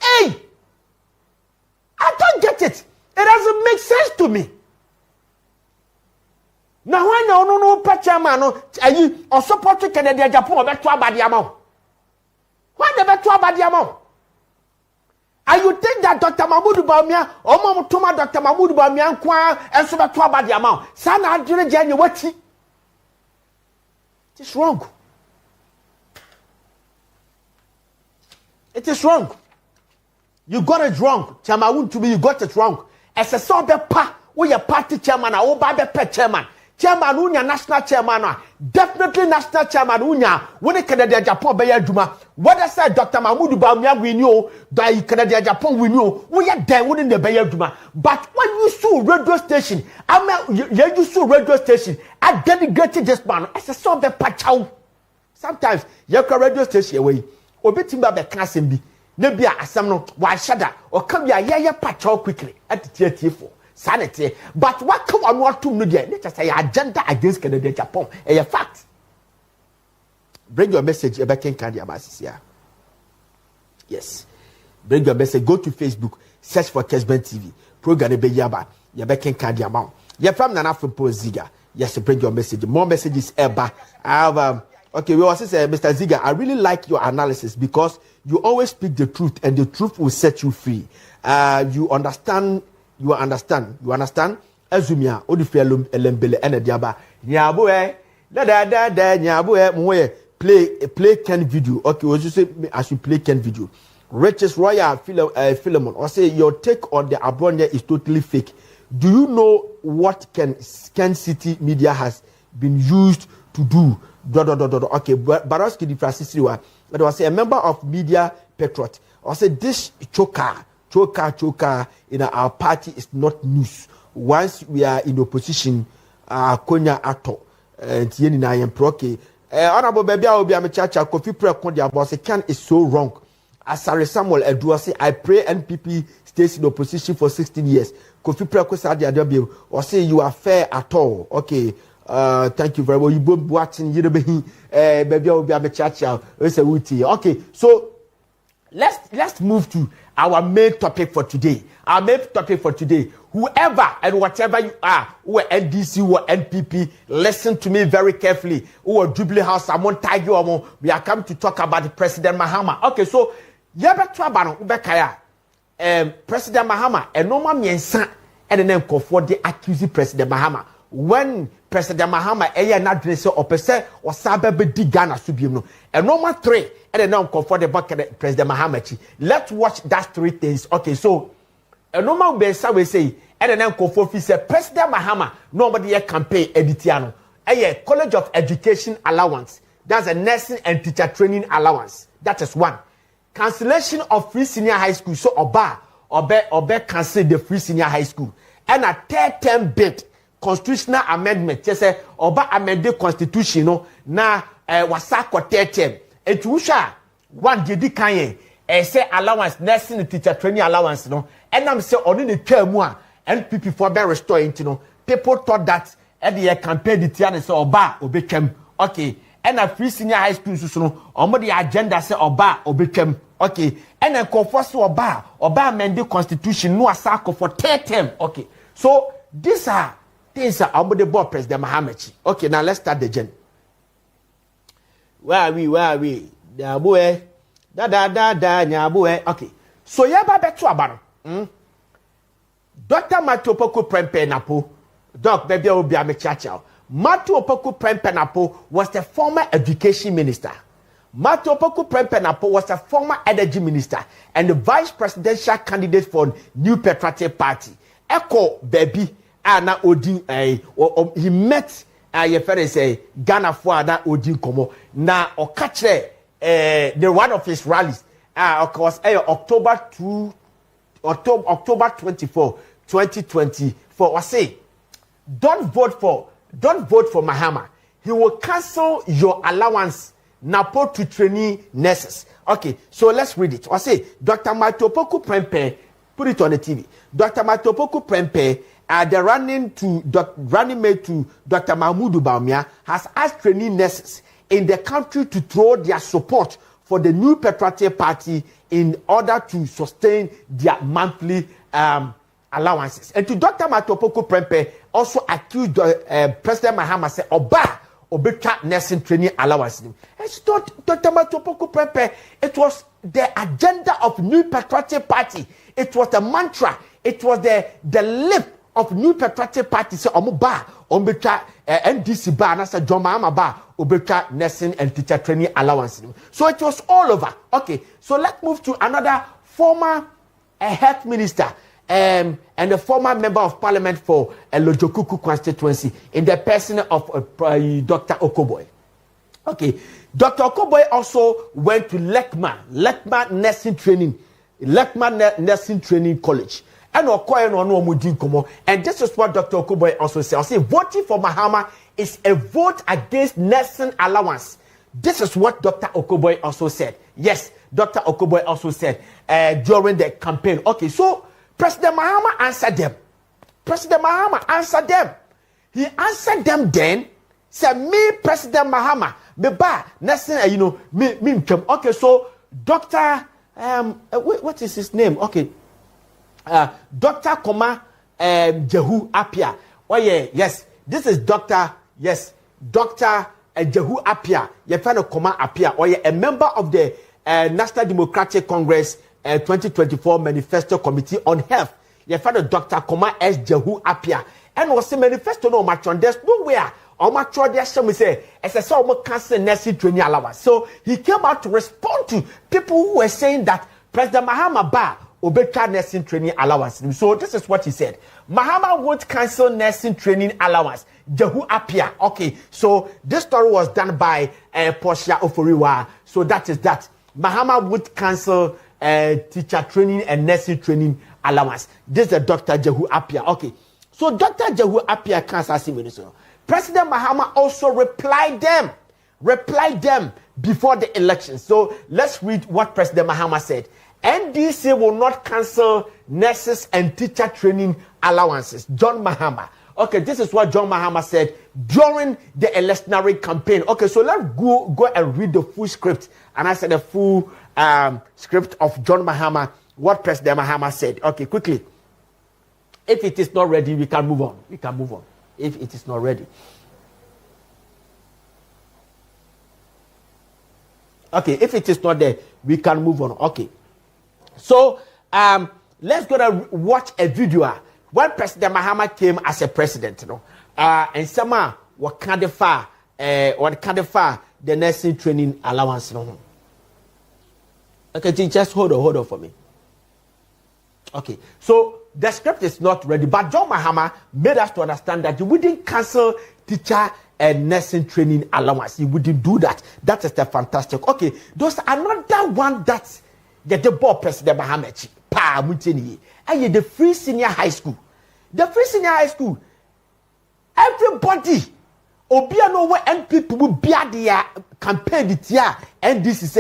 Hey, I don't get it. It doesn't make sense to me. Now I no chairman no or support Canada Agyapong or better about the amount. Why the better about the amount? And you think that Dr. Mahmoud Bamia or Mama Toma Dr. Mahmoud Bamia and so better about the amount. Sana Addo Jenny what? It is wrong. It is wrong. You got it wrong. Chairman Wontumi, you got it wrong. As a sort of we a party chairman or by the pet chairman. Chairman unya national chairman. Definitely national chairman unya. When the Canada Agyapong be Juma. What I said, Dr. Mahmoud Bamia we knew that Canada Agyapong we knew. We are there within the Bay Juma. But when you saw radio station, you saw radio station. I denigrated this man as a sort of patchow. Sometimes you can radio station away. Or betimba be cancer be. Nebia asamno, why shudder, or come ya patchow quickly at the 34. sanity. But what come on what to know there? Let us say agenda against Canada, Japan. A fact. Bring your message about Ken Kandiamas. Yes. Bring your message. Go to Facebook. Search for Kessben TV. Program Yaba. Yabekin Kandiamount. You're from Nana from Ziega. Yes, bring your message. More messages ever. I have okay, we also say, Mr. Ziega, I really like your analysis because you always speak the truth and the truth will set you free. You understand. Azumia, Odifel Elembele Enediaba. Nyaboe, Nyaboe, play Ken video. Okay, what you say I should play Ken video. Richest Royal Philemon, or say your take on the Abronye is totally fake. Do you know what Ken Citi media has been used to do? Okay, Baroski di Francisco, but was a member of Media Patriot. Or say this choker in our party is not news. Once we are in opposition, Konya Addo, Tieni na yemproke. Honorable baby, I will be a chacha. Kofi Prekondia boss. Ken is so wrong. Asare Samuel Addo say, I pray NPP stays in opposition for 16 years. Kofi Prekondia Addo or say you are fair at all. Okay. Thank you very much. You both watching baby I will be a chacha. Okay, so let's move to our main topic for today. Our main topic for today. Whoever and whatever you are, who are NDC, who are NPP, listen to me very carefully. Who are Jubilee House, Amon Tiger, we are coming to talk about the President Mahama. Okay, so President Mahama, and no man miensa, and then call for the accused President Mahama. When President Mahama not dress or percent or sabe di Ghana subium, and no man three, and then now call for the bucket President Mahama. Let's watch that three things. Okay, so a normal base we say, and then call for President Mahama, nobody a campaign editiano. A College of Education allowance. That's a nursing and teacher training allowance. That is one. Cancellation of free senior high school. So Obe cancel the free senior high school. And a third term bid. Constitutional amendment. Just say Oba amend the constitution. No, na wasako third term. Etusha one jedi kanye. Say allowance nursing and teacher training allowance. No, and I'm say only the term one. NPP for be restoring. No, people thought that at the campaign the tiana say Oba obechem. Okay. And a free senior high school so no the agenda say Oba obechem. Okay. And then conforce to Oba amend the constitution no asako for third term. Okay. So these are things are about the board President Mahama. Okay, now let's start the journey. Where are we? Nyaboe. Nyaboe. Okay. So yaba betu abano. Dr. Matopoko Prempe Napo. Doc, baby, will be a mechacha. Matopoko Prempe Napo was the former education minister. Matopoko Prempe Napo was the former energy minister and the vice presidential candidate for New Patriotic Party. Echo, baby. Na Odin he met your friend say Ghana for na Odin komo na okache the one of his rallies of course October 24 2024 was say don't vote for Mahama. He will cancel your allowance napo to trainee nurses. Okay, so let's read it. I say Dr. Matopoku Prempe, put it on the TV. Dr. Matopoku Prempe the running mate to Dr. Mahmudu Bawumia has asked trainee nurses in the country to throw their support for the New Patriotic Party in order to sustain their monthly allowances. And to Dr. Matopoko Prempe also accused President Mahama say Oba Obeka nursing training allowance. It's not Dr. Matopoko Prempe. It was the agenda of New Patriotic Party. It was the mantra. It was the lip of New Patriotic Party say Omuba Ombeka NDC bar and said John Mahama bar Obeka nursing and teacher training allowance. So it was all over. Okay, so let's move to another former health minister and the former member of parliament for Lojokuku constituency in the person of Dr. Okoboy. Okay, Dr. Okoboy also went to Lekma nursing training college. And this is what Dr. Okoboy also said. I say voting for Mahama is a vote against nursing allowance. This is what Dr. Okoboy also said. Yes, Dr. Okoboy also said during the campaign. Okay, so President Mahama answered them. President Mahama answered them. He answered them then, said, me, President Mahama, me ba, nothing, you know, me, okay, so Dr. What is his name? Okay. Dr. Koma Jehu Apia. Oh yeah, yes. This is Dr. Jehu Apia. You find a Koma Apia. Oh yeah, a member of the National Democratic Congress 2024 Manifesto Committee on Health. You find a Dr. Koma S. Jehu Apia. And was the manifesto no match on. There's nowhere. Some say, as I saw cancel nursing training allowance. So he came out to respond to people who were saying that President Mahama Ba obetra nursing training allowance. So this is what he said. Mahama won't cancel nursing training allowance. Jehu Apia. Okay, so this story was done by Portia Oforiwa. So that is that. Mahama would cancel teacher training and nursing training allowance. This is Dr. Jehu Apia. Okay, so Dr. Jehu Apia cancels. President Mahama also replied them before the election. So let's read what President Mahama said. NDC will not cancel nurses and teacher training allowances. John Mahama. Okay, this is what John Mahama said during the electionary campaign. Okay, so let's go and read the full script. And I said the full script of John Mahama, what President Mahama said. Okay, quickly. If it is not ready, we can move on. If it is not ready. Okay, if it is not there, we can move on. Okay. So, let's go and watch a video when President Mahama came as a president, you know. And some what kind of far the nursing training allowance, you know. Okay, just hold on for me. Okay, so the script is not ready, but John Mahama made us to understand that he wouldn't cancel teacher and nursing training allowance. He wouldn't do that. That is the fantastic. Okay, there's another one that the ball President Mahama pa mutini. And the free senior high school. The free senior high school. Everybody, Obiano and people will be at the campaign this year. And this is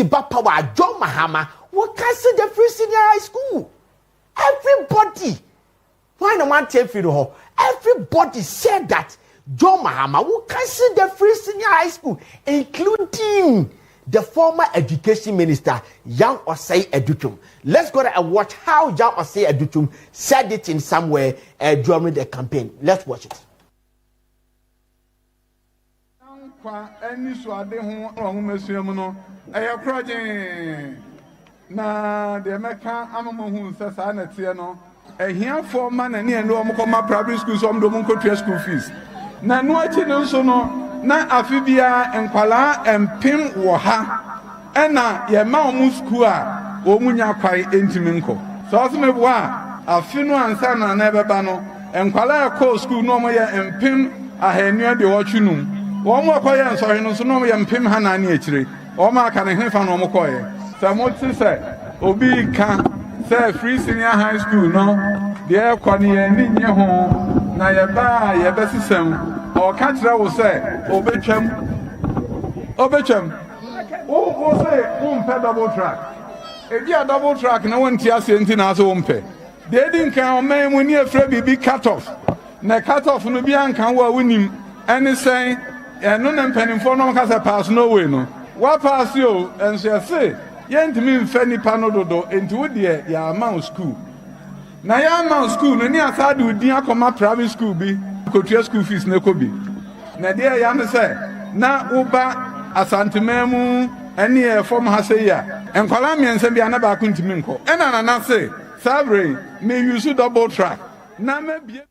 power. John Mahama will cancel the free senior high school. Everybody. Why no man tell you? Everybody said that John Mahama will cancel the free senior high school, including the former education minister, Yang Osei Adutum. Let's go and watch how Yang Osei Adutum said it in somewhere during the campaign. Let's watch it. Na the American Amamu says, here for man and near no more private schools, some don't go to school fees. Na no no na afibia and Kuala and Pim Waha, and na ye Mamu school, O Munya Kwai Intiminko. So as me wa, a finu and sana never bano, and Kuala Co school no more and Pim a near the Wachunum. One more quiet and sorry no so no and Pim Hanani tree, or ma can I have no more quiet. Samotsi say, Obi can say free senior high school, no, the air quani and in your home, na ya ba, ya besisem, or catcher will say, Obechem, oh, say, double track. If you are double track, no one tears anything as home pay. They didn't count man when you're afraid be cut off. Na cut off no be an can win him, and say, and none penny for no has a pass no way, no. What pass you, and say, Yent mean Fanny Panodo into the Yamount school. Na Yamount school, and near Sadu Diakoma private school be, could your school fees no could be. Na dear Yam say, na Uba, a Santimemu, and near form Hasaya, and Colamians and be another Kuntiminko. And I say, Sabre, may you should double track. Na maybe.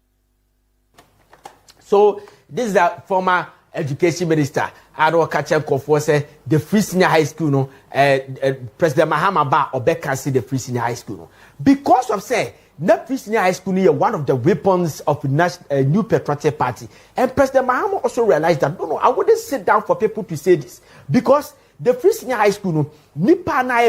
So, this is the former education minister. Addo Kachemko say the free senior high school, no, President Mahama Ba Obeka see the free senior high school, no, because of say the free senior high school is one of the weapons of the new patriotic party, and President Mahama also realized that no, I wouldn't sit down for people to say this because the free senior high school, no, Nipa na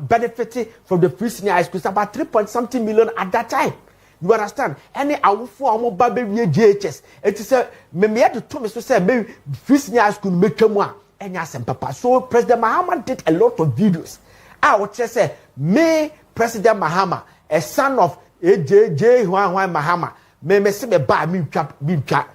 benefiting from the free senior high school. It's about 3.something million at that time. You understand? Any awful amo baby GHS. It is a me had to tell me to say maybe free senior school make one and yasem papa. So President Mahama did a lot of videos. I would just say me President Mahama, a son of J Mahama me se me ba me twa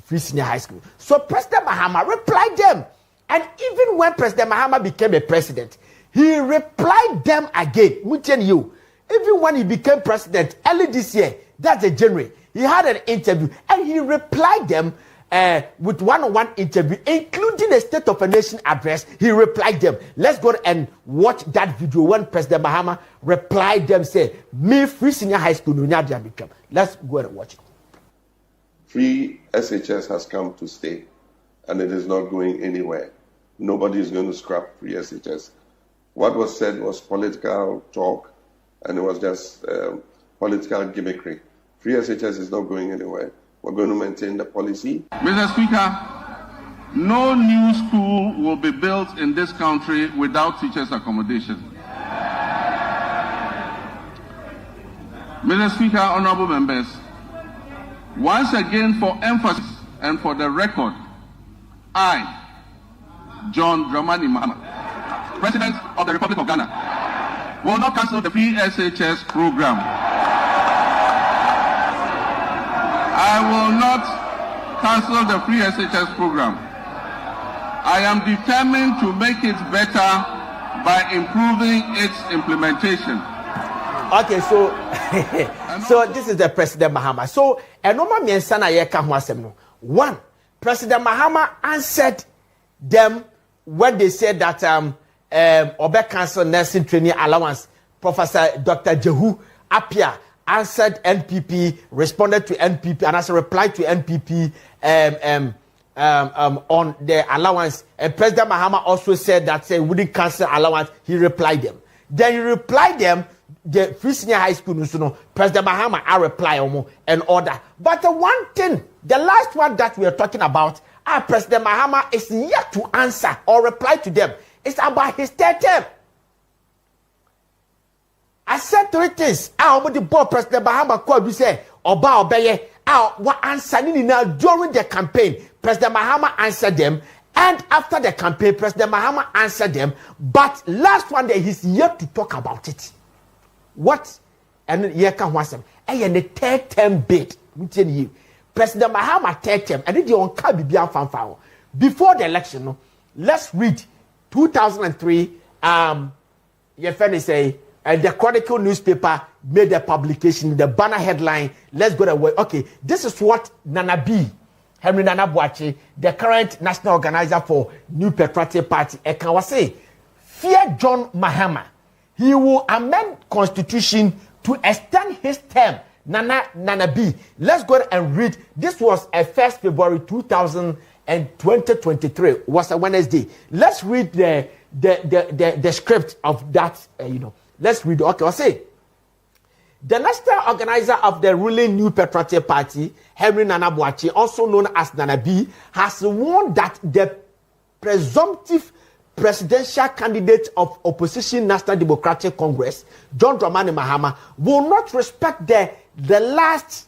free senior high school. So President Mahama replied them, and even when President Mahama became a president, he replied them again. Even when he became president early this year, that's January, he had an interview and he replied them with one-on-one interview, including a State of a Nation address. He replied them. Let's go and watch that video when President Mahama replied them, say, me free senior high school. Let's go and watch it. Free SHS has come to stay, and it is not going anywhere. Nobody is going to scrap free SHS. What was said was political talk, and it was just political gimmickry. Free SHS is not going anywhere. We're going to maintain the policy. Mr. Speaker, no new school will be built in this country without teachers' accommodation. Mr. Speaker, honorable members, once again for emphasis and for the record, I, John Dramani Mahama, President of the Republic of Ghana, will not cancel the free SHS program. I will not cancel the free SHS program. I am determined to make it better by improving its implementation. Okay, so this is the President Mahama. So, one, President Mahama answered them when they said that Obe cancel nursing training allowance. Professor Dr. Jehu Apia answered NPP, responded to NPP, and as a reply to NPP on the allowance. And President Mahama also said that he wouldn't cancel allowance. He replied them. Then he replied them, the free senior high school, President Mahama, I reply and order. But the one thing, the last one that we are talking about, President Mahama is yet to answer or reply to them. It's about his third term. I said to it is, the board President Mahama called, we say, Oba Obeye, what answering now during the campaign. President Mahama answered them, and after the campaign, President Mahama answered them. But last one day, he's yet to talk about it. What? And Yeka Wasem, and the third term bid. President Mahama third term, and the on Kabibian fanfare. Before the election, let's read 2003. Your friend say, and the Chronicle newspaper made a publication, the banner headline, let's go away. Okay, this is what Nana B, Henry Nana Boache, the current national organizer for New Patriotic Party, say, fear John Mahama. He will amend constitution to extend his term. Nana B. Let's go and read. This was a 1st February 2023. Was a Wednesday. Let's read the script of that. Let's read. Okay, I'll say. The national organizer of the ruling New Patriotic Party, Henry Nana Boache, also known as Nana B, has warned that the presumptive presidential candidate of opposition National Democratic Congress, John Dramani Mahama, will not respect the last.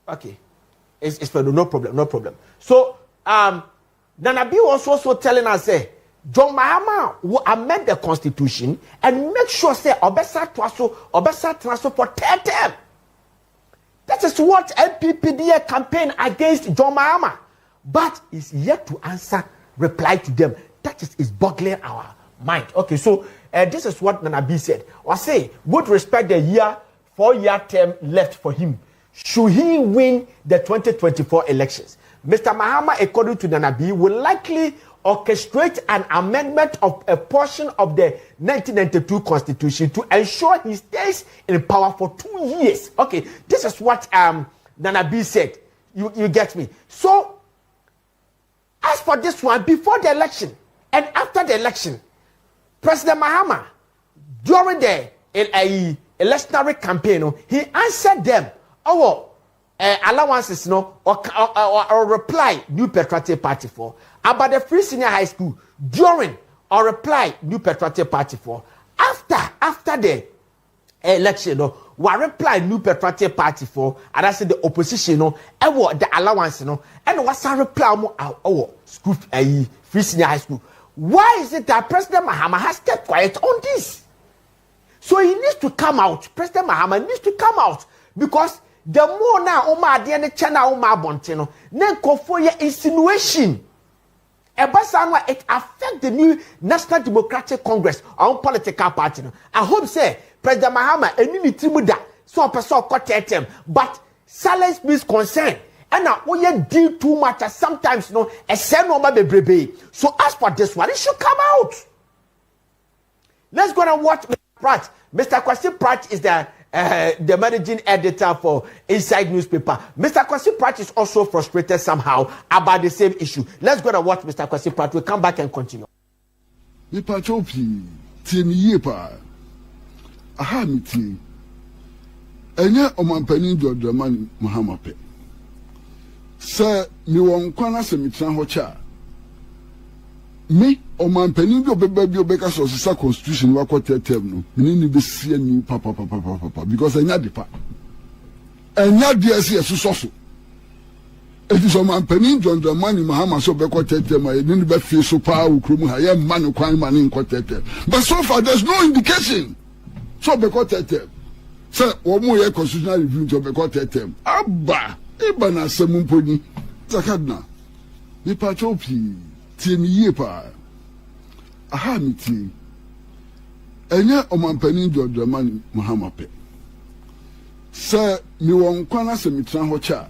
Okay, it's for no problem. So, Nana B was also telling us, John Mahama will amend the constitution and make sure say Obesa Traso for third term. That is what NPP did campaign against John Mahama, but is yet to answer, reply to them. That is boggling our mind. Okay, so this is what Nana B said. Or say, would respect the 4-year term left for him should he win the 2024 elections. Mr. Mahama, according to Nana B, will likely orchestrate an amendment of a portion of the 1992 constitution to ensure he stays in power for 2 years. Okay, this is what Nana B said. You get me? So, as for this one, before the election and after the election, President Mahama, during the electionary campaign, he answered them, allowances, or reply New Patriotic Party for. About the free senior high school, during or reply New Patriotic Party for. After the election, we reply New Patriotic Party for, and I said the opposition, the allowance, and what's a reply school, free senior high school. Why is it that President Mahama has kept quiet on this? So he needs to come out. President Mahama needs to come out because the more now Oma the channel Oma Bontino, then call for your insinuation. It affects the new National Democratic Congress, our political party. I hope say President Mahama any trimuda so person quartet him, but silence means concern. And now we deal too much as sometimes no a send over the so as for this one, it should come out. Let's go and watch Mr. Pratt. Mr. Kwasi Pratt is the managing editor for Inside Newspaper. Mr. Kwasi Pratt is also frustrated somehow about the same issue. Let's go and watch Mr. Kwasi Pratt. We'll come back and continue. Aha miti. Enya omampani Dramani Mahama pe. Sir, mi won kwana se mitran ho cha. Me omampani bi obeka so sa constitution wa term no. Ni be see ni papa because enya depa. Enya de ase so. It is omampani Dramani Mahama so be term ni be fie so pa ukrum ha ye man kwan man in term. But so far there's no indication. So be term. Say, one more constitutional review to be term. Abba, Ibana Samumponi, Zakadna, the Patropi, Tini Yepa, Ahamiti, Enya Omampani Dramani Mahama pe. Sir, me won kwana se mitran ho cha.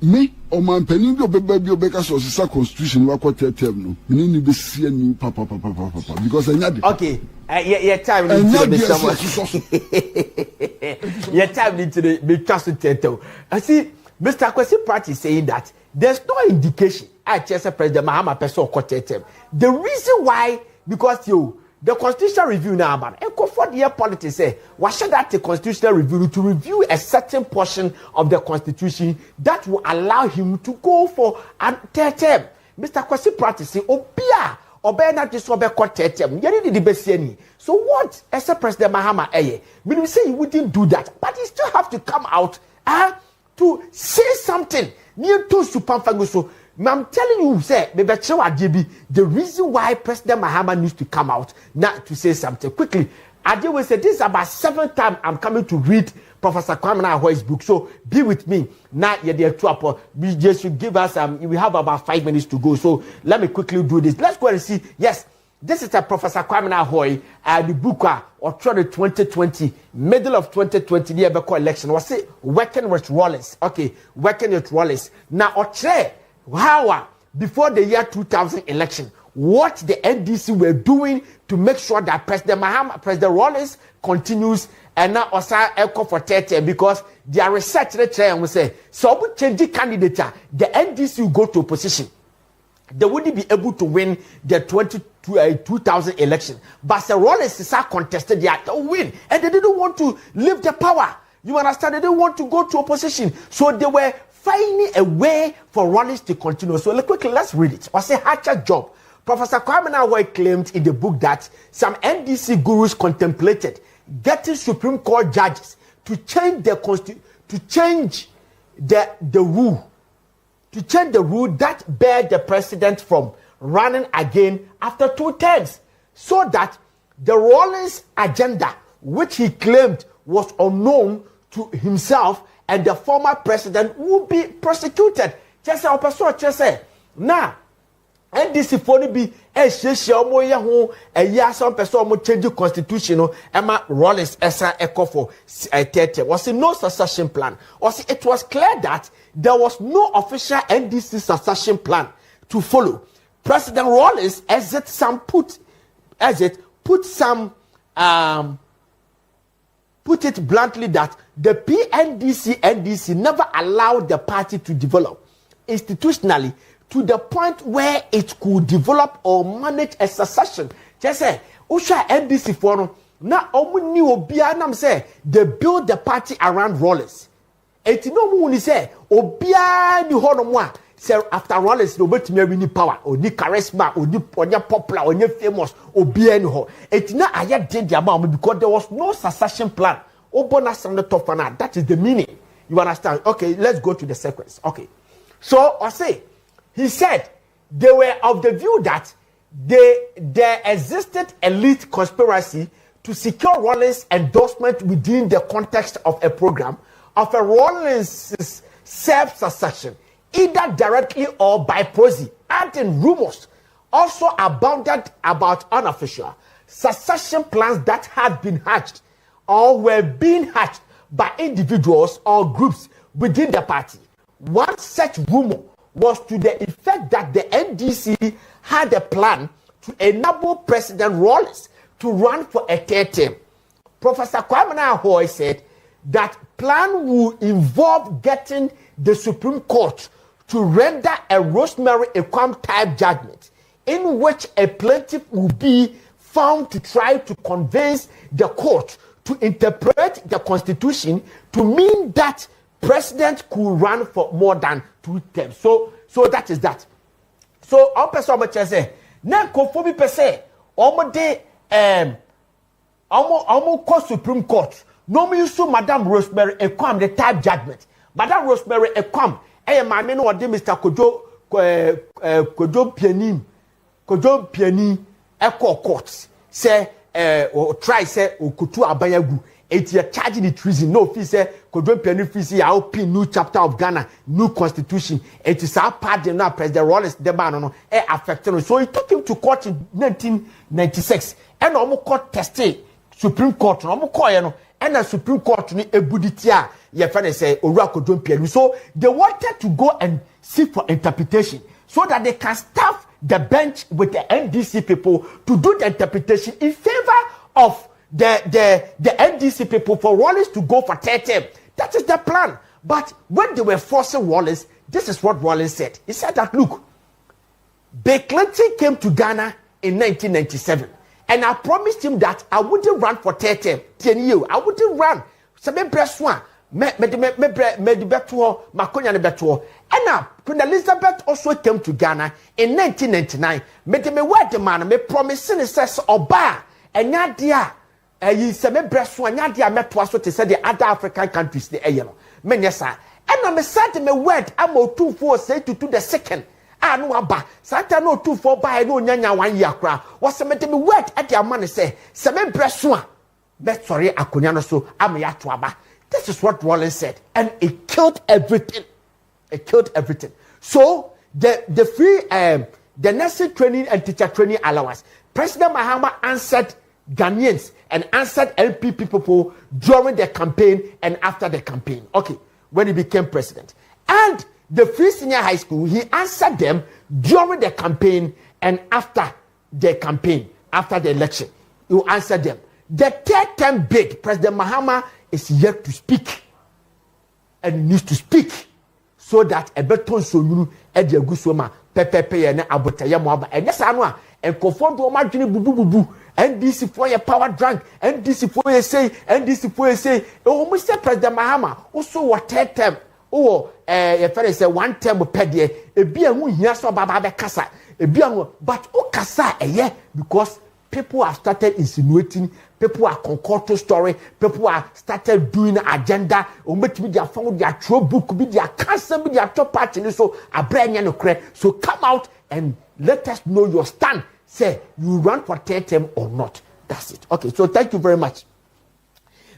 Me Omampani obeka so sa constitution wa term no. Ni be see ni papa because enya de. Okay. Your time needs to be someone. Your time needs to be trusted. I see, Mr. Kwasi Pratt is saying that there's no indication. I just said President Mahama person quartet. The reason why, because the constitutional review now, man, and for the year politics say, why should that the constitutional review to review a certain portion of the constitution that will allow him to go for a third term? Mr. Kwasi Pratt is saying, Obia. Obena this obe quartetem. Yeri the best. So what? As a President Mahama we say he wouldn't do that, but he still have to come out to say something near to Supanfango. So I'm telling you, say, the reason why President Mahama needs to come out now to say something quickly. Addo will say this is about 7th time I'm coming to read Professor Kwame Nkrumah's book. So be with me. Now you're there to we just should give us we have about 5 minutes to go. So let me quickly do this. Let's go and see. Yes, this is a Professor Kwame Nkrumah the book or 2020, middle of 2020, the Agyapong election. Was it working with Rollins? Okay, working with Rollins. Now how before the year 2000 election, what the NDC were doing to make sure that President Rollins continues and now also echo for 30 because their research will say so we change the candidate, the NDC will go to opposition. They wouldn't be able to win the 2000 election. But the Rollins is contested, they win, and they didn't want to leave the power. You understand? They didn't want to go to opposition, so they were finding a way for Rollins to continue. So quickly, let's read it. Or say Hatcher job. Professor Kwame Nkrumah claimed in the book that some NDC gurus contemplated getting Supreme Court judges to change the rule that barred the president from running again after 2 terms, so that the Rollins agenda, which he claimed was unknown to himself and the former president, would be prosecuted. Just now. NDC for be a some person change the constitution Emma Rollins esa echo for 30. Was no succession plan. It was clear that there was no official NDC succession plan to follow. President Rollins put it bluntly that the NDC never allowed the party to develop institutionally to the point where it could develop or manage a succession. Just say, Usha NDC for now, Omuni Obia Nam say they build the party around Rollins. Et no muni say, Obia ni honomwa. Say after Rollins, no bet me ni power, or ni charisma, or ni popular, or ni famous, Obia ni ho. Et na aya did the amount because there was no succession plan. Obona on the top for now. That is the meaning. You understand? Okay, let's go to the sequence. Okay. So I say, he said they were of the view that there existed elite conspiracy to secure Rawlings' endorsement within the context of a program of a Rawlings' self-succession, either directly or by proxy, adding rumors also abounded about unofficial succession plans that had been hatched or were being hatched by individuals or groups within the party. One such rumor was to the effect that the NDC had a plan to enable President Rawlings to run for a third term. Professor Kwame Ahoy said that plan would involve getting the Supreme Court to render a Rosemary Ekwam type judgment in which a plaintiff will be found to try to convince the court to interpret the Constitution to mean that president could run for more than 2 terms. So that is that. So our person say, na konfobi pese, omo de omo Supreme Court. No me use Madam Rosemary Ekwam the type judgment. Madam Rosemary Ekwam, maame no ode Mr. Kojo Piani Eko Court. Say try say okutu abayagu. It's a charge in the treason. No fee say Kojo Piani fee say open new chapter of Ghana, new constitution. It is our party now President Rawlings the ban no affected. So he took him to court in 1996. And omo court tested Supreme Court. No omo call no. And the Supreme Court ni ebuditia ye friend say Owura Kojo Piani. So they wanted to go and seek for interpretation so that they can staff the bench with the NDC people to do the interpretation in favor of the NDC people for Rawlings to go for third term. That is the plan. But when they were forcing Rawlings, this is what Rawlings said. He said that, look, Bill Clinton came to Ghana in 1997, and I promised him that I wouldn't run for third term. I wouldn't run. And Queen Elizabeth also came to Ghana in 1999. Me promising says Oba and Nadia. You say me breast one Nadia met to say the other African countries the yellow. Menyasa. And I'm sad me word I'm 2-4 say to the second. Ah no aba. Santa no 2-4 by no nyanya 1 year cra. Was me word at your man say me breast one. But sorry akunya so am ya to aba. This is what Rawlings said, and it killed everything. It killed everything. So the free the nursing training and teacher training allowance. President Mahama answered Ghanaians and answered LP people during the campaign and after the campaign. Okay, when he became president. And the free senior high school, he answered them during the campaign and after the campaign, after the election. He answered them. The third term bid, President Mahama is yet to speak. And needs to speak. So that a beton so you Eddie Gusoma, Pepe and Abotayamaba, and yes, I know, and conform to Margin Bubu, and this for your power drunk, and this for you say, and this for you say, oh, Mr. President Mahama, also what third term, oh, if I say 1 term per day, a beer who hears so Baba Casa, a beer, but oh, Casa, because people have started insinuating, people are concocting story, people are started doing agenda, or maybe they found their true book, be their cancer, be their top party, so a brand new credit. So come out and let us know your stand. Say you run for third term or not. That's it. Okay, so thank you very much.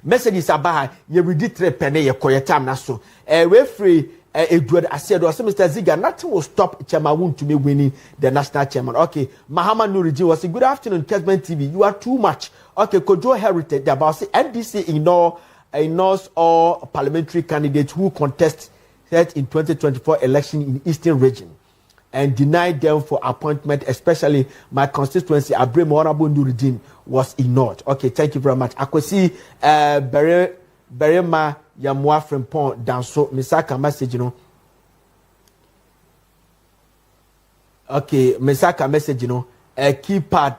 Messages about you read it 3 penny your time now. So we're free. Edward I said, Mr. Ziega, nothing will stop Chairman Wontumi winning the national chairman. Okay, Mahama Nuriji was a good afternoon, Kessben TV. You are too much. Okay, Kojo heritage about say NDC ignores all parliamentary candidates who contested in 2024 election in Eastern region and denied them for appointment, especially my constituency, Abrem Honorable Nuruddin, was ignored. Okay, thank you very much. I could see Berema Yamwa from Pont Danso Misaka message, you know. Okay, Misaka message, you know. Keypad,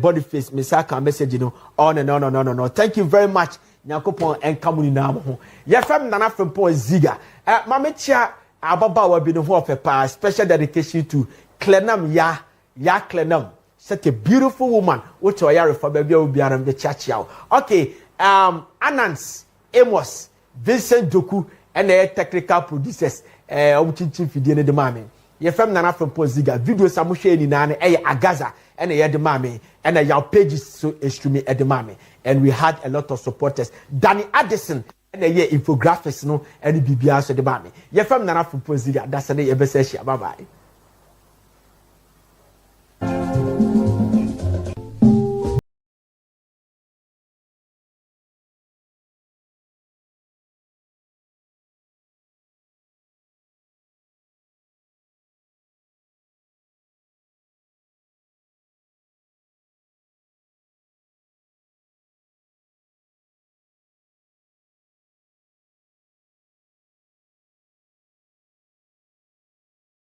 Boniface, Misaka message, you know. Oh, no. Thank you very much. Nyakopon and Kamuni Namo. Ya from Nana from Pont Ziega. Mamechia Ababa will be the one of special dedication to Clenam Ya Clenam. Such a beautiful woman. Which I are for baby will be around the church now. Okay, Anans. Amos, Vincent Doku, and the technical producers, Omuchichi Fidine de Mami. Ye fam nana from Ziega video sa mo hwe ni na e agaza ene ye de mame ene your pages so extreme e de mame and we had a lot of supporters. Danny Addison ene ye infographics no ene bibia so de mame. Ye fam nana from Ziega that's na ye be say bye bye.